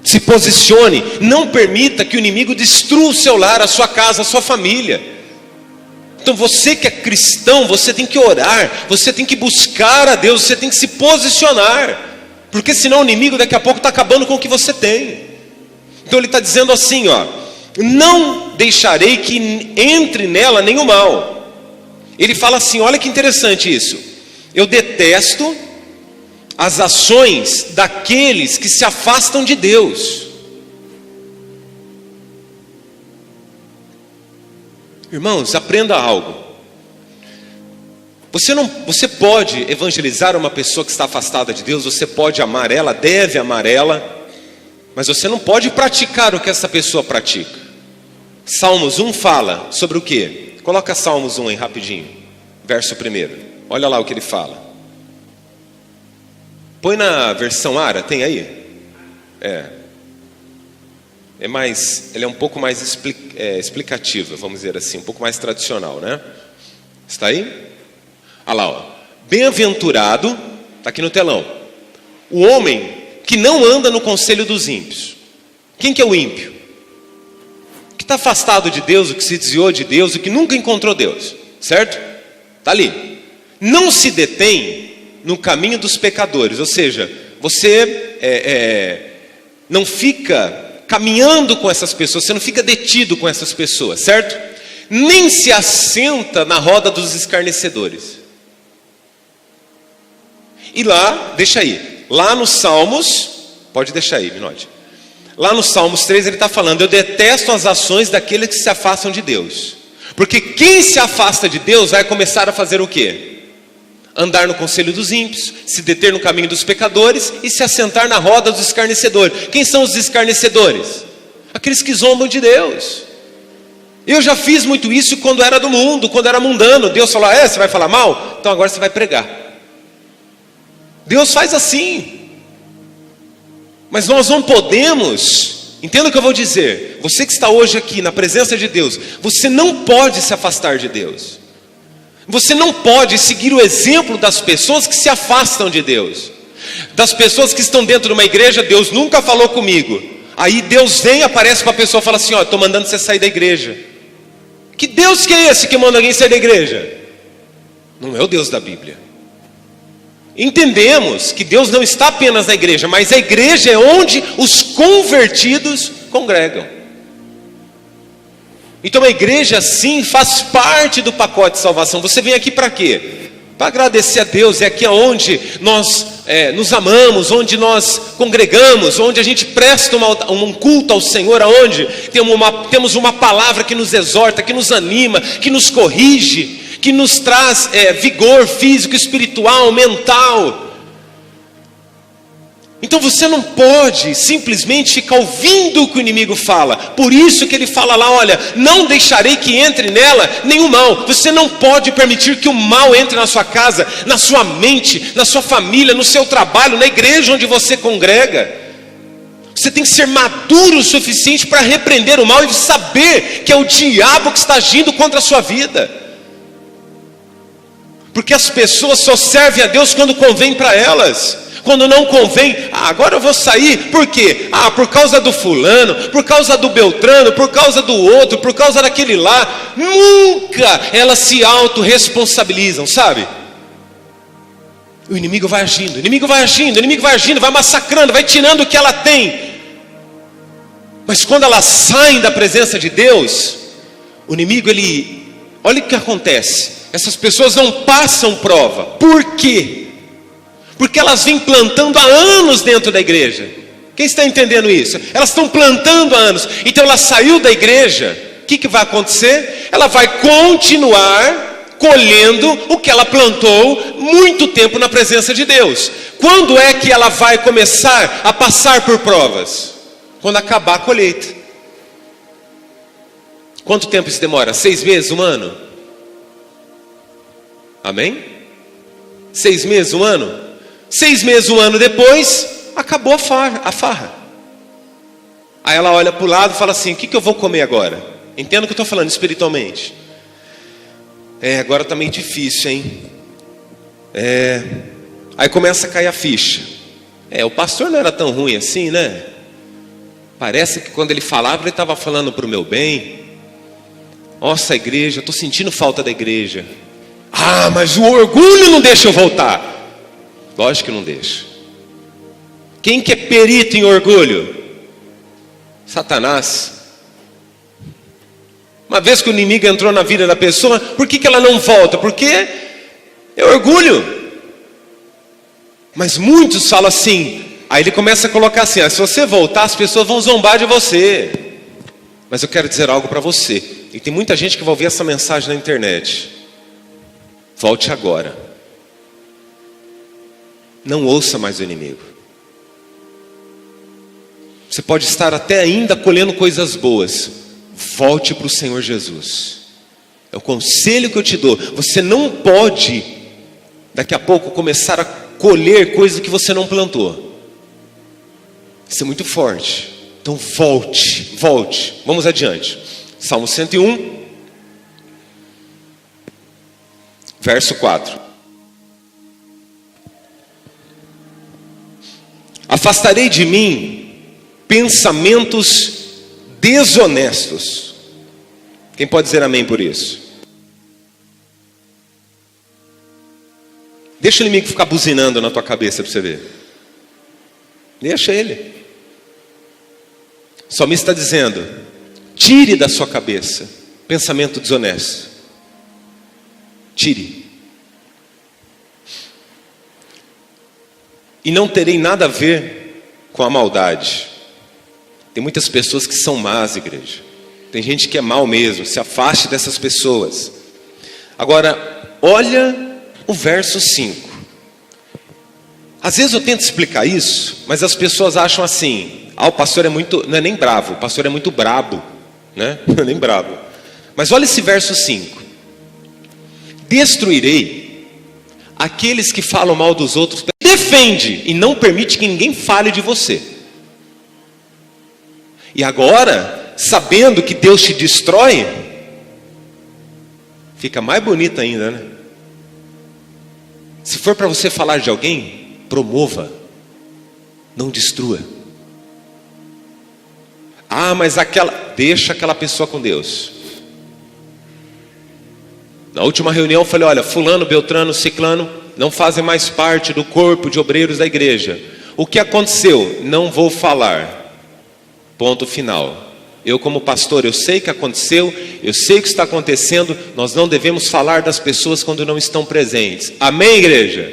Se posicione. Não permita que o inimigo destrua o seu lar, a sua casa, a sua família. Então você que é cristão, você tem que orar. Você tem que buscar a Deus. Você tem que se posicionar. Porque senão o inimigo daqui a pouco está acabando com o que você tem. Então ele está dizendo assim, ó: não deixarei que entre nela nenhum mal. Ele fala assim, olha que interessante isso: eu detesto as ações daqueles que se afastam de Deus. Irmãos, aprenda algo. Você pode evangelizar uma pessoa que está afastada de Deus, você pode amar ela, deve amar ela, mas você não pode praticar o que essa pessoa pratica. Salmos 1 fala sobre o quê? Coloca Salmos 1 aí rapidinho, verso 1. Olha lá o que ele fala. Põe na versão ARA, tem aí? Ele é um pouco mais explicativo, vamos dizer assim, um pouco mais tradicional, né? Está aí? Olha lá, ó. Bem-aventurado, está aqui no telão, o homem que não anda no conselho dos ímpios. Quem que é o ímpio? O que está afastado de Deus, o que se desviou de Deus, o que nunca encontrou Deus, certo? Está ali. Não se detém no caminho dos pecadores, ou seja, você não fica caminhando com essas pessoas, você não fica detido com essas pessoas, certo? Nem se assenta na roda dos escarnecedores. E lá, deixa aí, lá nos Salmos, pode deixar aí, Minote. Lá no Salmos 3 ele está falando: eu detesto as ações daqueles que se afastam de Deus. Porque quem se afasta de Deus vai começar a fazer o quê? Andar no conselho dos ímpios, se deter no caminho dos pecadores e se assentar na roda dos escarnecedores. Quem são os escarnecedores? Aqueles que zombam de Deus. Eu já fiz muito isso quando era do mundo, quando era mundano. Deus falou: você vai falar mal? Então agora você vai pregar. Deus faz assim. Mas nós não podemos, entenda o que eu vou dizer, você que está hoje aqui na presença de Deus, você não pode se afastar de Deus. Você não pode seguir o exemplo das pessoas que se afastam de Deus, das pessoas que estão dentro de uma igreja. Deus nunca falou comigo. Aí Deus vem, aparece para a pessoa e fala assim: estou mandando você sair da igreja. Que Deus que é esse que manda alguém sair da igreja? Não é o Deus da Bíblia. Entendemos que Deus não está apenas na igreja, mas a igreja é onde os convertidos congregam. Então a igreja sim faz parte do pacote de salvação. Você vem aqui para quê? Para agradecer a Deus. É aqui onde nós nos amamos, onde nós congregamos, onde a gente presta um culto ao Senhor, onde temos uma palavra que nos exorta, que nos anima, que nos corrige, que nos traz vigor físico, espiritual, mental. Então você não pode simplesmente ficar ouvindo o que o inimigo fala. Por isso que ele fala lá: olha, não deixarei que entre nela nenhum mal. Você não pode permitir que o mal entre na sua casa, na sua mente, na sua família, no seu trabalho, na igreja onde você congrega. Você tem que ser maduro o suficiente para repreender o mal e saber que é o diabo que está agindo contra a sua vida. Porque as pessoas só servem a Deus quando convém para elas. Quando não convém, agora eu vou sair. Por quê? Por causa do fulano, por causa do beltrano, por causa do outro, por causa daquele lá. Nunca elas se autorresponsabilizam, sabe? O inimigo vai agindo, o inimigo vai agindo, o inimigo vai agindo, vai massacrando, vai tirando o que ela tem. Mas quando elas saem da presença de Deus, o inimigo, olha o que acontece. Essas pessoas não passam prova. Por quê? Porque elas vêm plantando há anos dentro da igreja. Quem está entendendo isso? Elas estão plantando há anos. Então ela saiu da igreja. O que vai acontecer? Ela vai continuar colhendo o que ela plantou muito tempo na presença de Deus. Quando é que ela vai começar a passar por provas? Quando acabar a colheita. Quanto tempo isso demora? 6 meses, 1 ano? Amém? 6 meses, 1 ano? 6 meses, 1 ano depois, acabou a farra. Aí ela olha para o lado e fala assim: o que eu vou comer agora? Entenda o que eu estou falando espiritualmente. Agora está meio difícil, hein? Aí começa a cair a ficha. O pastor não era tão ruim assim, né? Parece que quando ele falava, ele estava falando para o meu bem. Nossa, a igreja, estou sentindo falta da igreja. Mas o orgulho não deixa eu voltar. Lógico que não deixa. Quem que é perito em orgulho? Satanás. Uma vez que o inimigo entrou na vida da pessoa, por que ela não volta? Porque é orgulho. Mas muitos falam assim, aí ele começa a colocar assim, se você voltar, as pessoas vão zombar de você. Mas eu quero dizer algo para você, e tem muita gente que vai ouvir essa mensagem na internet. Volte agora. Não ouça mais o inimigo. Você pode estar até ainda colhendo coisas boas. Volte para o Senhor Jesus. É o conselho que eu te dou. Você não pode, daqui a pouco, começar a colher coisas que você não plantou. Isso é muito forte. Então volte. Vamos adiante. Salmo 101, verso 4. Afastarei de mim pensamentos desonestos. Quem pode dizer amém por isso? Deixa o inimigo ficar buzinando na tua cabeça para você ver. Deixa ele. O salmista está dizendo: tire da sua cabeça pensamento desonesto. Tire. E não terei nada a ver com a maldade. Tem muitas pessoas que são más, igreja. Tem gente que é mal mesmo. Se afaste dessas pessoas. Agora, olha o verso 5. Às vezes eu tento explicar isso, mas as pessoas acham assim: o pastor é muito, não é nem bravo, o pastor é muito brabo, né? Não é nem bravo. Mas olha esse verso 5. Destruirei aqueles que falam mal dos outros. Defende e não permite que ninguém fale de você. E agora, sabendo que Deus te destrói, fica mais bonito ainda, né? Se for para você falar de alguém, promova, não destrua. Mas deixa aquela pessoa com Deus. Na última reunião eu falei: olha, fulano, beltrano, ciclano não fazem mais parte do corpo de obreiros da igreja. O que aconteceu? Não vou falar. Ponto final. Eu, como pastor, eu sei o que aconteceu, eu sei o que está acontecendo. Nós não devemos falar das pessoas quando não estão presentes. Amém, igreja?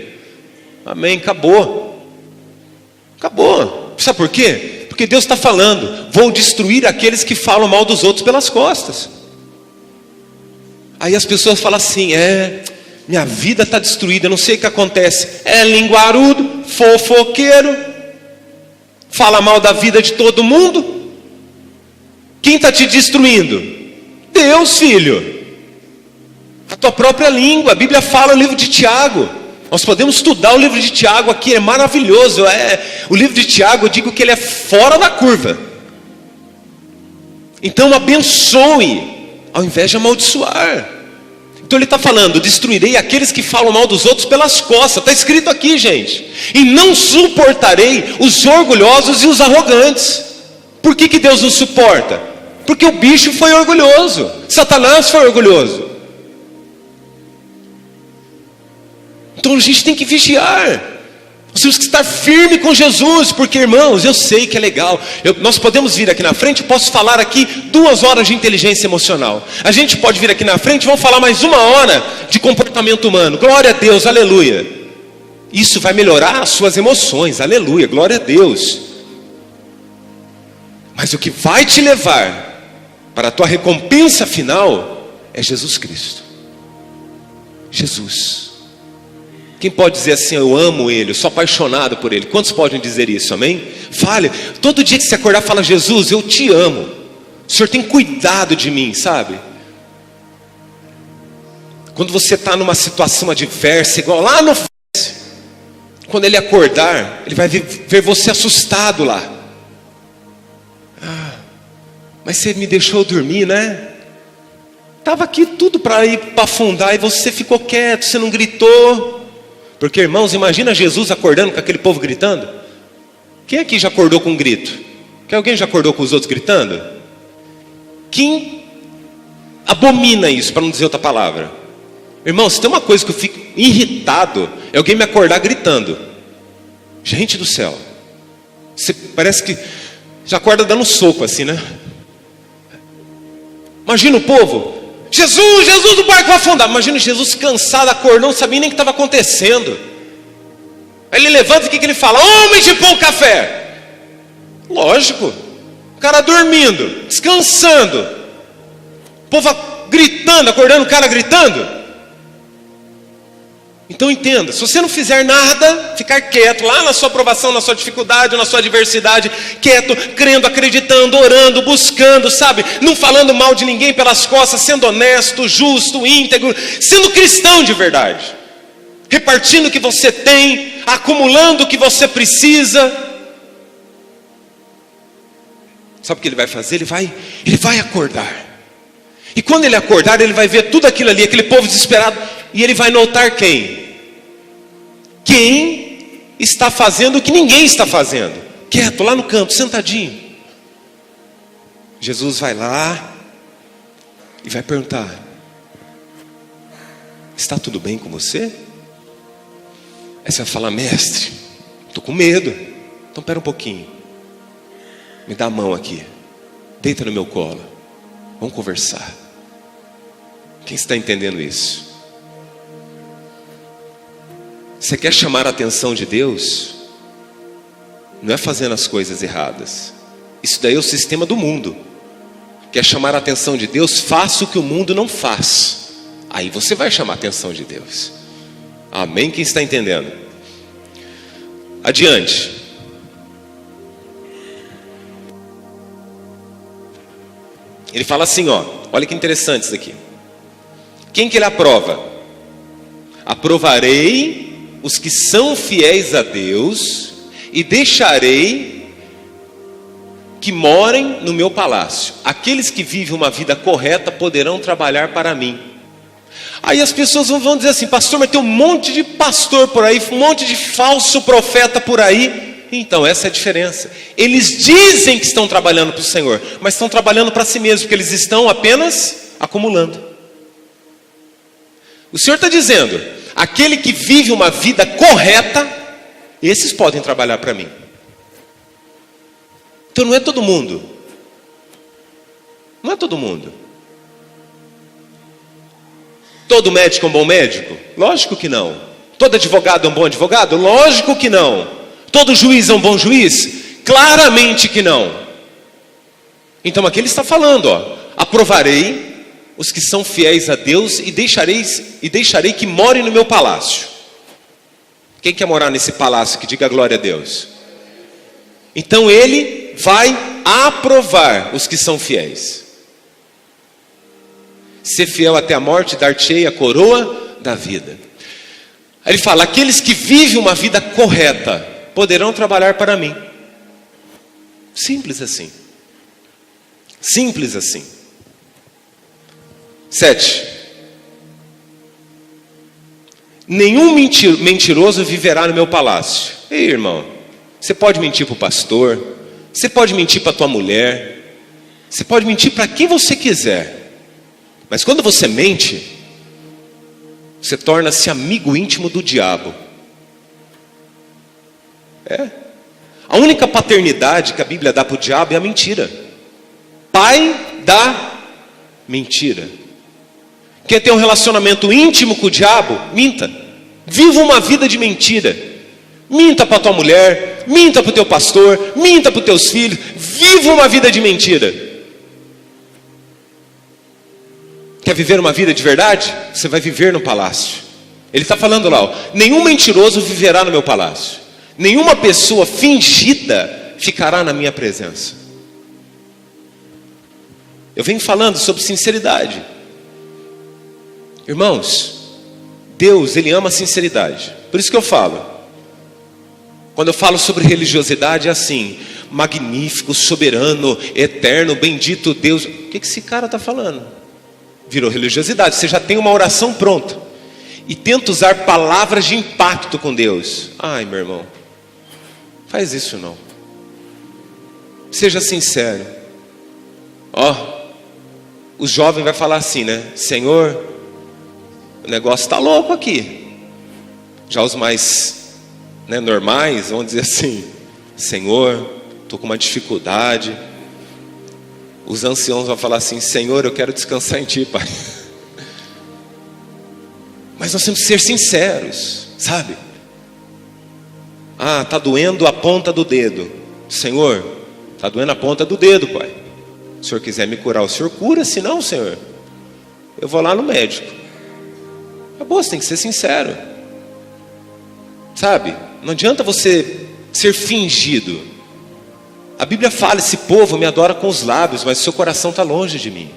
Amém, acabou. Sabe por quê? Porque Deus está falando: vou destruir aqueles que falam mal dos outros pelas costas. Aí as pessoas falam assim: minha vida está destruída, eu não sei o que acontece. É linguarudo, fofoqueiro, fala mal da vida de todo mundo. Quem está te destruindo? Deus, filho. A tua própria língua. A Bíblia fala no livro de Tiago. Nós podemos estudar o livro de Tiago aqui, é maravilhoso. O livro de Tiago, eu digo que ele é fora da curva. Então abençoe, ao invés de amaldiçoar. Então ele está falando: destruirei aqueles que falam mal dos outros pelas costas. Está escrito aqui, gente. E não suportarei os orgulhosos e os arrogantes. Por que Deus não suporta? Porque o bicho foi orgulhoso. Satanás foi orgulhoso. Então a gente tem que vigiar. Nós temos que estar firme com Jesus. Porque, irmãos, eu sei que é legal. Nós podemos vir aqui na frente, eu posso falar aqui 2 horas de inteligência emocional. A gente pode vir aqui na frente, vamos falar mais 1 hora de comportamento humano. Glória a Deus, aleluia. Isso vai melhorar as suas emoções, aleluia, glória a Deus. Mas o que vai te levar para a tua recompensa final é Jesus Cristo. Jesus. Quem pode dizer assim: eu amo Ele, eu sou apaixonado por Ele? Quantos podem dizer isso, amém? Fale, todo dia que você acordar, fala: Jesus, eu te amo. O Senhor tem cuidado de mim, sabe? Quando você está numa situação adversa, igual lá no quando Ele acordar, Ele vai ver você assustado lá. Mas você me deixou dormir, né? Estava aqui tudo para ir para afundar e você ficou quieto, você não gritou. Porque, irmãos, imagina Jesus acordando com aquele povo gritando. Quem aqui já acordou com um grito? Que alguém já acordou com os outros gritando? Quem abomina isso, para não dizer outra palavra? Irmãos, se tem uma coisa que eu fico irritado, é alguém me acordar gritando. Gente do céu, você parece que já acorda dando um soco assim, né? Imagina o povo, Jesus, Jesus, o barco vai afundar. Imagina Jesus cansado, acordou, não sabia nem o que estava acontecendo. Aí ele levanta e o que ele fala? Homem de pão café. Lógico, o cara dormindo, descansando, o povo gritando, acordando o cara gritando. Então entenda, se você não fizer nada, ficar quieto, lá na sua provação, na sua dificuldade, na sua adversidade, quieto, crendo, acreditando, orando, buscando, sabe? Não falando mal de ninguém pelas costas, sendo honesto, justo, íntegro, sendo cristão de verdade. Repartindo o que você tem, acumulando o que você precisa. Sabe o que ele vai fazer? Ele vai acordar. E quando ele acordar, ele vai ver tudo aquilo ali, aquele povo desesperado. E ele vai notar quem? Quem está fazendo o que ninguém está fazendo. Quieto, lá no canto, sentadinho. Jesus vai lá e vai perguntar: está tudo bem com você? Aí você vai falar: mestre, estou com medo. Então espera um pouquinho. Me dá a mão aqui. Deita no meu colo. Vamos conversar. Quem está entendendo isso? Você quer chamar a atenção de Deus? Não é fazendo as coisas erradas. Isso daí é o sistema do mundo. Quer chamar a atenção de Deus? Faça o que o mundo não faz. Aí você vai chamar a atenção de Deus. Amém? Quem está entendendo? Adiante. Ele fala assim, ó. Olha que interessante isso aqui. Quem que ele aprova? Aprovarei os que são fiéis a Deus e deixarei que morem no meu palácio. Aqueles que vivem uma vida correta poderão trabalhar para mim. Aí as pessoas vão dizer assim: pastor, mas tem um monte de pastor por aí, um monte de falso profeta por aí. Então essa é a diferença. Eles dizem que estão trabalhando para o Senhor, mas estão trabalhando para si mesmos, porque eles estão apenas acumulando. O Senhor está dizendo: aquele que vive uma vida correta, esses podem trabalhar para mim. Então não é todo mundo. Não é todo mundo. Todo médico é um bom médico? Lógico que não. Todo advogado é um bom advogado? Lógico que não. Todo juiz é um bom juiz? Claramente que não. Então aqui ele está falando, ó: aprovarei os que são fiéis a Deus e deixarei que morem no meu palácio. Quem quer morar nesse palácio? Que diga glória a Deus. Então ele vai aprovar os que são fiéis. Ser fiel até a morte, dar-te-ei a coroa da vida. Aí ele fala: aqueles que vivem uma vida correta poderão trabalhar para mim. Simples assim. Simples assim. 7. Nenhum mentiroso viverá no meu palácio. Ei, irmão, você pode mentir para o pastor, você pode mentir para a tua mulher, você pode mentir para quem você quiser, mas quando você mente, você torna-se amigo íntimo do diabo. A única paternidade que a Bíblia dá para o diabo é a mentira. Pai da mentira. Quer ter um relacionamento íntimo com o diabo? Minta. Viva uma vida de mentira. Minta para tua mulher, minta para o teu pastor, minta para os teus filhos. Viva uma vida de mentira. Quer viver uma vida de verdade? Você vai viver no palácio. Ele está falando lá, ó: nenhum mentiroso viverá no meu palácio. Nenhuma pessoa fingida ficará na minha presença. Eu venho falando sobre sinceridade. Irmãos, Deus, Ele ama a sinceridade. Por isso que eu falo, quando eu falo sobre religiosidade, é assim: magnífico, soberano, eterno, bendito Deus. O que esse cara está falando? Virou religiosidade. Você já tem uma oração pronta. e tenta usar palavras de impacto com Deus. Ai, meu irmão, faz isso não. Seja sincero. O jovem vai falar assim, né? Senhor, o negócio está louco aqui. Já os mais normais vão dizer assim: Senhor, estou com uma dificuldade. Os anciãos vão falar assim: Senhor, eu quero descansar em Ti, Pai. Mas nós temos que ser sinceros, sabe? Está doendo a ponta do dedo. Senhor, está doendo a ponta do dedo, Pai. Se o Senhor quiser me curar, o Senhor cura. Se não, Senhor, eu vou lá no médico. Acabou, você tem que ser sincero. Sabe? Não adianta você ser fingido. A Bíblia fala: esse povo me adora com os lábios, mas seu coração está longe de mim.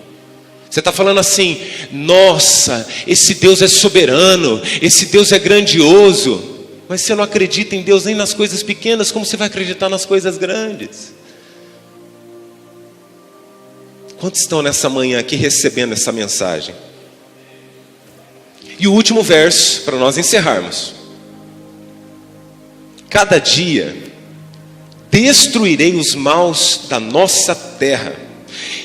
Você está falando assim: nossa, esse Deus é soberano, esse Deus é grandioso. Mas você não acredita em Deus nem nas coisas pequenas, como você vai acreditar nas coisas grandes? Quantos estão nessa manhã aqui recebendo essa mensagem? E o último verso, para nós encerrarmos: cada dia destruirei os maus da nossa terra,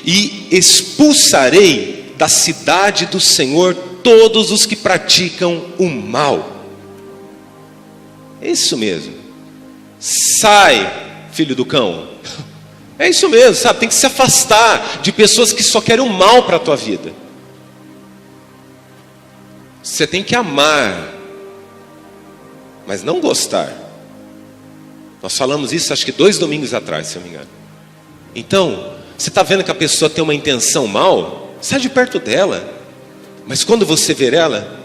e expulsarei da cidade do Senhor todos os que praticam o mal. É isso mesmo. Sai, filho do cão. É isso mesmo, sabe? Tem que se afastar de pessoas que só querem o mal para a tua vida. Você tem que amar, mas não gostar. Nós falamos isso acho que 2 domingos atrás, se eu não me engano. Então, você está vendo que a pessoa tem uma intenção mal? Sai de perto dela. Mas quando você ver ela,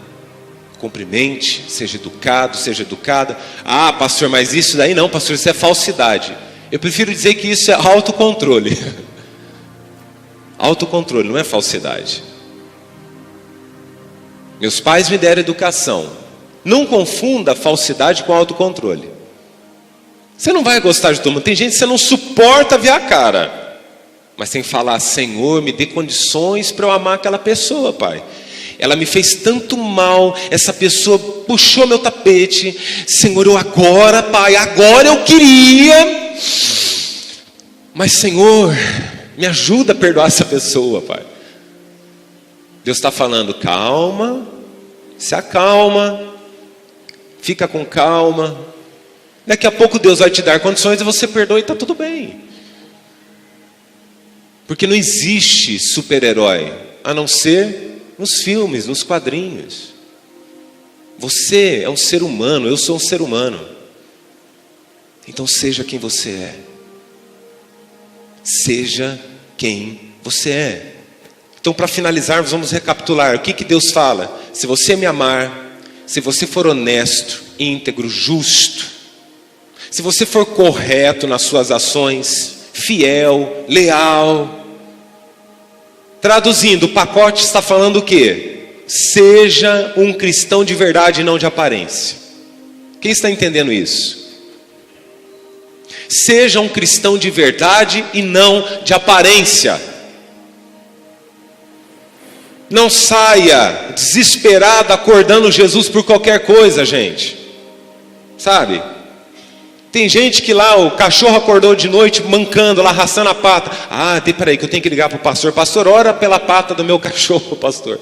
cumprimente, seja educado, seja educada. Ah, pastor, mas isso daí não, pastor, isso é falsidade. Eu prefiro dizer que isso é autocontrole. Autocontrole, não é falsidade. Meus pais me deram educação. Não confunda falsidade com autocontrole. Você não vai gostar de todo mundo. Tem gente que você não suporta ver a cara, mas tem que falar: Senhor, me dê condições para eu amar aquela pessoa, Pai. Ela me fez tanto mal, essa pessoa puxou meu tapete. Senhor, Pai, agora eu queria, mas Senhor, me ajuda a perdoar essa pessoa, Pai. Deus está falando: calma, se acalma, fica com calma. Daqui a pouco Deus vai te dar condições e você perdoa e está tudo bem. Porque não existe super-herói, a não ser nos filmes, nos quadrinhos. Você é um ser humano, eu sou um ser humano. Então seja quem você é. Seja quem você é. Então, para finalizarmos, vamos recapitular. O que Deus fala? Se você me amar, se você for honesto, íntegro, justo, se você for correto nas suas ações, fiel, leal. Traduzindo, o pacote está falando o quê? Seja um cristão de verdade e não de aparência. Quem está entendendo isso? Seja um cristão de verdade e não de aparência. Não saia desesperado acordando Jesus por qualquer coisa, gente. Sabe? Tem gente que lá, o cachorro acordou de noite mancando, lá arrastando a pata. Peraí que eu tenho que ligar para o pastor. Pastor, ora pela pata do meu cachorro, pastor.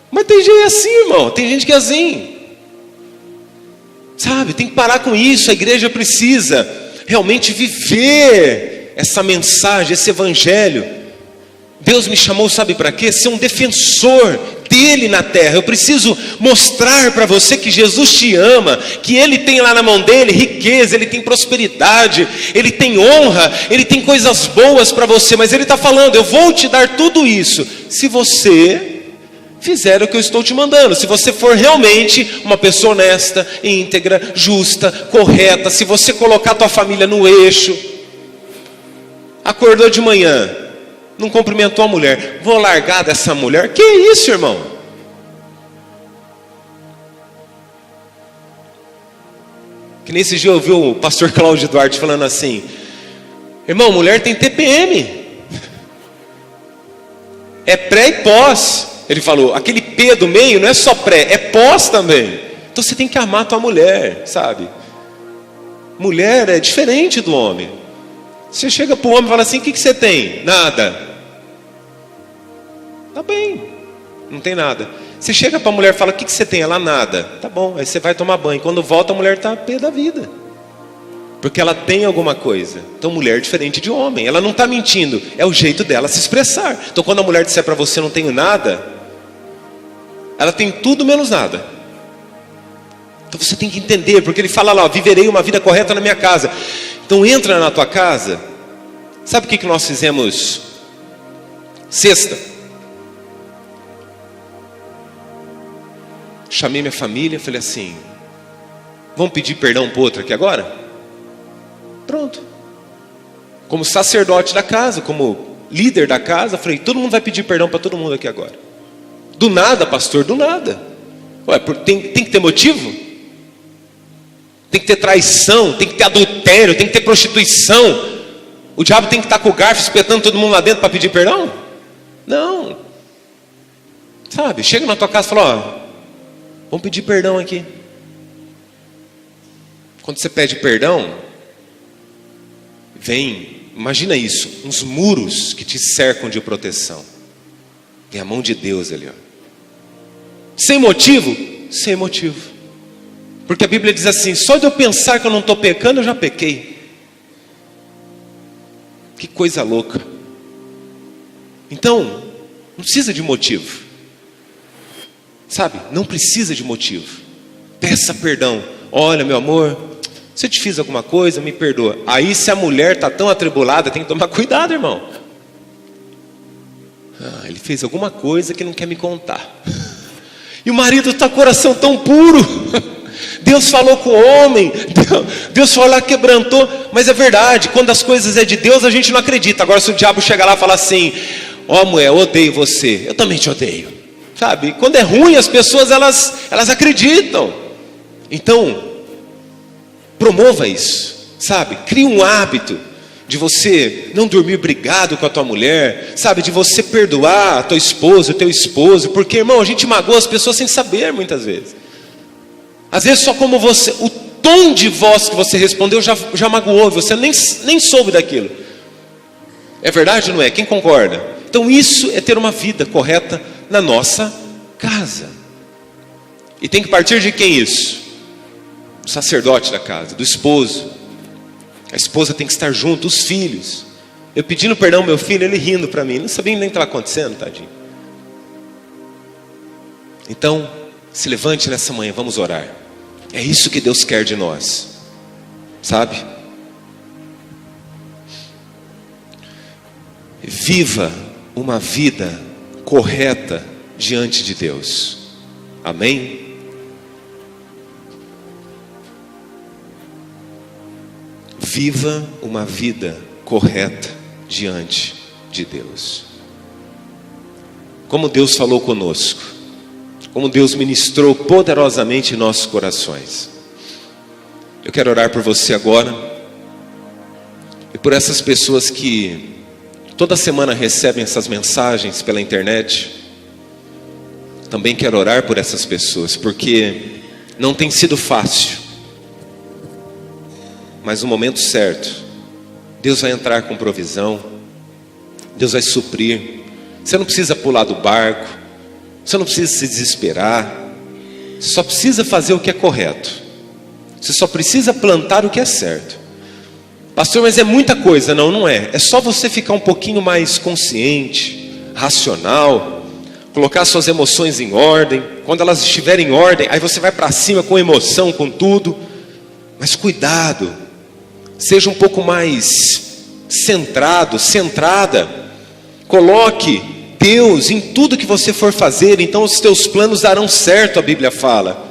Mas tem gente assim, irmão. Tem gente que é assim. Sabe, tem que parar com isso. A igreja precisa realmente viver essa mensagem, esse evangelho. Deus me chamou, sabe para quê? Ser um defensor dele na terra. Eu preciso mostrar para você que Jesus te ama, que Ele tem lá na mão dele riqueza, Ele tem prosperidade, Ele tem honra, Ele tem coisas boas para você. Mas Ele está falando: eu vou te dar tudo isso se você fizer o que eu estou te mandando. Se você for realmente uma pessoa honesta, íntegra, justa, correta. Se você colocar a tua família no eixo. Acordou de manhã, não cumprimentou a mulher, vou largar dessa mulher. Que isso, irmão? Que nesse dia eu ouvi o pastor Cláudio Duarte falando assim: irmão, mulher tem TPM, é pré e pós. Ele falou, aquele P do meio não é só pré, é pós também. Então você tem que amar a tua mulher, sabe? Mulher é diferente do homem. Você chega para o homem e fala assim: o que você tem? Nada. Tá bem, não tem nada. Você chega para a mulher e fala: o que você tem? Ela: nada. Tá bom, aí você vai tomar banho. Quando volta, a mulher está pé da vida, porque ela tem alguma coisa. Então mulher é diferente de homem. Ela não está mentindo, é o jeito dela se expressar. Então quando a mulher disser para você: não tenho nada, ela tem tudo menos nada. Então você tem que entender, porque ele fala lá: viverei uma vida correta na minha casa. Então entra na tua casa. Sabe o que nós fizemos sexta? Chamei minha família, falei assim: vamos pedir perdão para o outro aqui agora? Pronto. Como sacerdote da casa, como líder da casa, falei: todo mundo vai pedir perdão para todo mundo aqui agora. Do nada, pastor, do nada. Ué, tem que ter motivo? Tem que ter traição, tem que ter adultério, tem que ter prostituição. O diabo tem que estar com o garfo espetando todo mundo lá dentro para pedir perdão? Não. Sabe, chega na tua casa e fala: ó, vamos pedir perdão aqui. Quando você pede perdão, vem, imagina isso, uns muros que te cercam de proteção. Tem a mão de Deus ali, ó. Sem motivo? Sem motivo. Porque a Bíblia diz assim: só de eu pensar que eu não estou pecando, eu já pequei. Que coisa louca. Então, não precisa de motivo. Sabe, não precisa de motivo. Peça perdão. Olha, meu amor, se eu te fiz alguma coisa, me perdoa. Aí se a mulher está tão atribulada, tem que tomar cuidado, irmão. Ele fez alguma coisa que não quer me contar. E o marido está com o coração tão puro. Deus falou com o homem, Deus foi lá, quebrantou. Mas é verdade, quando as coisas é de Deus, a gente não acredita. Agora se o diabo chegar lá e falar assim: ó, mulher, eu odeio você, eu também te odeio. Sabe, quando é ruim, as pessoas elas acreditam. Então, promova isso, sabe, crie um hábito de você não dormir brigado com a tua mulher, sabe, de você perdoar a tua esposa, o teu esposo. Porque, irmão, a gente magoa as pessoas sem saber muitas vezes. Às vezes só como você, o tom de voz que você respondeu já magoou, você nem soube daquilo. É verdade ou não é? Quem concorda? Então isso é ter uma vida correta na nossa casa. E tem que partir de quem isso? Do sacerdote da casa, do esposo. A esposa tem que estar junto, os filhos. Eu pedindo perdão ao meu filho, ele rindo para mim, não sabia nem o que estava acontecendo, tadinho. Então, se levante nessa manhã, vamos orar. É isso que Deus quer de nós, sabe? Viva uma vida correta diante de Deus. Amém? Viva uma vida correta diante de Deus. Como Deus falou conosco, como Deus ministrou poderosamente em nossos corações. Eu quero orar por você agora e por essas pessoas que toda semana recebem essas mensagens pela internet. Também quero orar por essas pessoas, porque não tem sido fácil, mas no momento certo Deus vai entrar com provisão, Deus vai suprir. Você não precisa pular do barco, você não precisa se desesperar, você só precisa fazer o que é correto, você só precisa plantar o que é certo. Pastor, mas é muita coisa. Não é. É só você ficar um pouquinho mais consciente, racional, colocar suas emoções em ordem. Quando elas estiverem em ordem, aí você vai para cima com emoção, com tudo. Mas cuidado, seja um pouco mais centrado, centrada. Coloque Deus em tudo que você for fazer, então os teus planos darão certo, a Bíblia fala.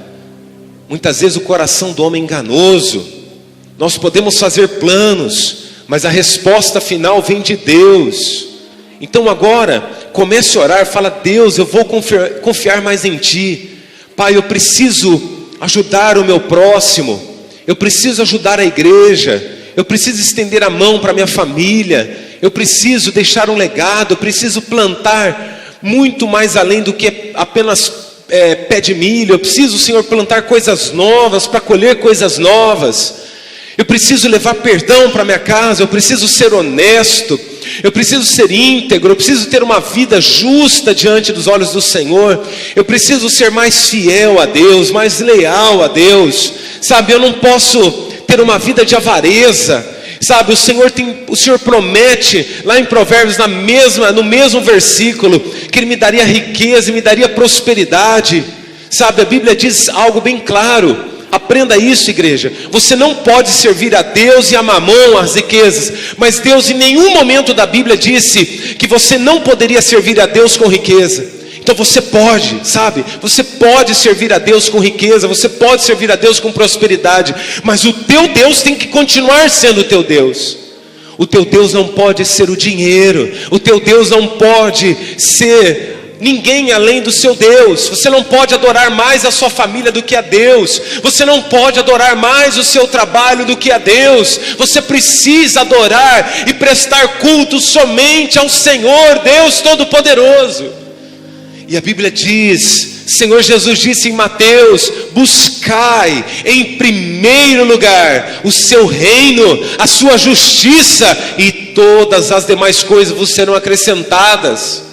Muitas vezes o coração do homem é enganoso. Nós podemos fazer planos, mas a resposta final vem de Deus. Então agora, comece a orar, fala: Deus, eu vou confiar mais em Ti. Pai, eu preciso ajudar o meu próximo, eu preciso ajudar a igreja, eu preciso estender a mão para minha família, eu preciso deixar um legado, eu preciso plantar muito mais além do que apenas pé de milho. Eu preciso, Senhor, plantar coisas novas, para colher coisas novas. Eu preciso levar perdão para minha casa, eu preciso ser honesto, eu preciso ser íntegro, eu preciso ter uma vida justa diante dos olhos do Senhor, eu preciso ser mais fiel a Deus, mais leal a Deus, sabe? Eu não posso ter uma vida de avareza, sabe? O Senhor promete lá em Provérbios, no mesmo versículo, que Ele me daria riqueza e me daria prosperidade, sabe? A Bíblia diz algo bem claro. Aprenda isso, igreja. Você não pode servir a Deus e a mamão, as riquezas. Mas Deus em nenhum momento da Bíblia disse que você não poderia servir a Deus com riqueza. Então você pode, sabe? Você pode servir a Deus com riqueza, você pode servir a Deus com prosperidade. Mas o teu Deus tem que continuar sendo o teu Deus. O teu Deus não pode ser o dinheiro. O teu Deus não pode ser ninguém além do seu Deus. Você não pode adorar mais a sua família do que a Deus. Você não pode adorar mais o seu trabalho do que a Deus. Você precisa adorar e prestar culto somente ao Senhor, Deus Todo-Poderoso. E a Bíblia diz, Senhor Jesus disse em Mateus: buscai em primeiro lugar o seu reino, a sua justiça, e todas as demais coisas vos serão acrescentadas.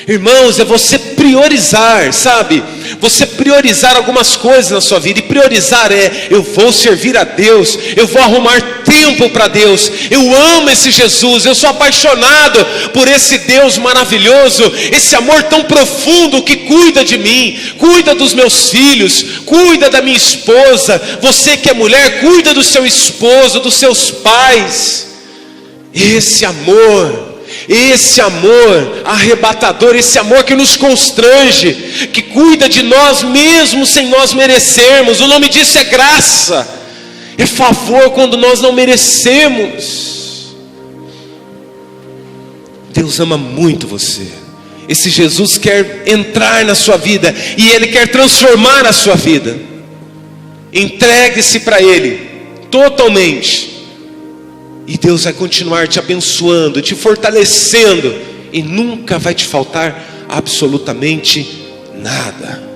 Irmãos, é você priorizar, sabe? Você priorizar algumas coisas na sua vida. E priorizar eu vou servir a Deus, eu vou arrumar tempo para Deus, eu amo esse Jesus, eu sou apaixonado por esse Deus maravilhoso, esse amor tão profundo que cuida de mim, cuida dos meus filhos, cuida da minha esposa. Você que é mulher, cuida do seu esposo, dos seus pais. Esse amor arrebatador, esse amor que nos constrange, que cuida de nós mesmo sem nós merecermos. O nome disso é graça, é favor quando nós não merecemos. Deus ama muito você. Esse Jesus quer entrar na sua vida e Ele quer transformar a sua vida. Entregue-se para Ele totalmente. E Deus vai continuar te abençoando, te fortalecendo, e nunca vai te faltar absolutamente nada.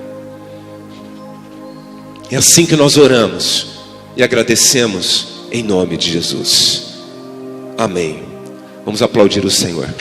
É assim que nós oramos e agradecemos em nome de Jesus. Amém. Vamos aplaudir o Senhor.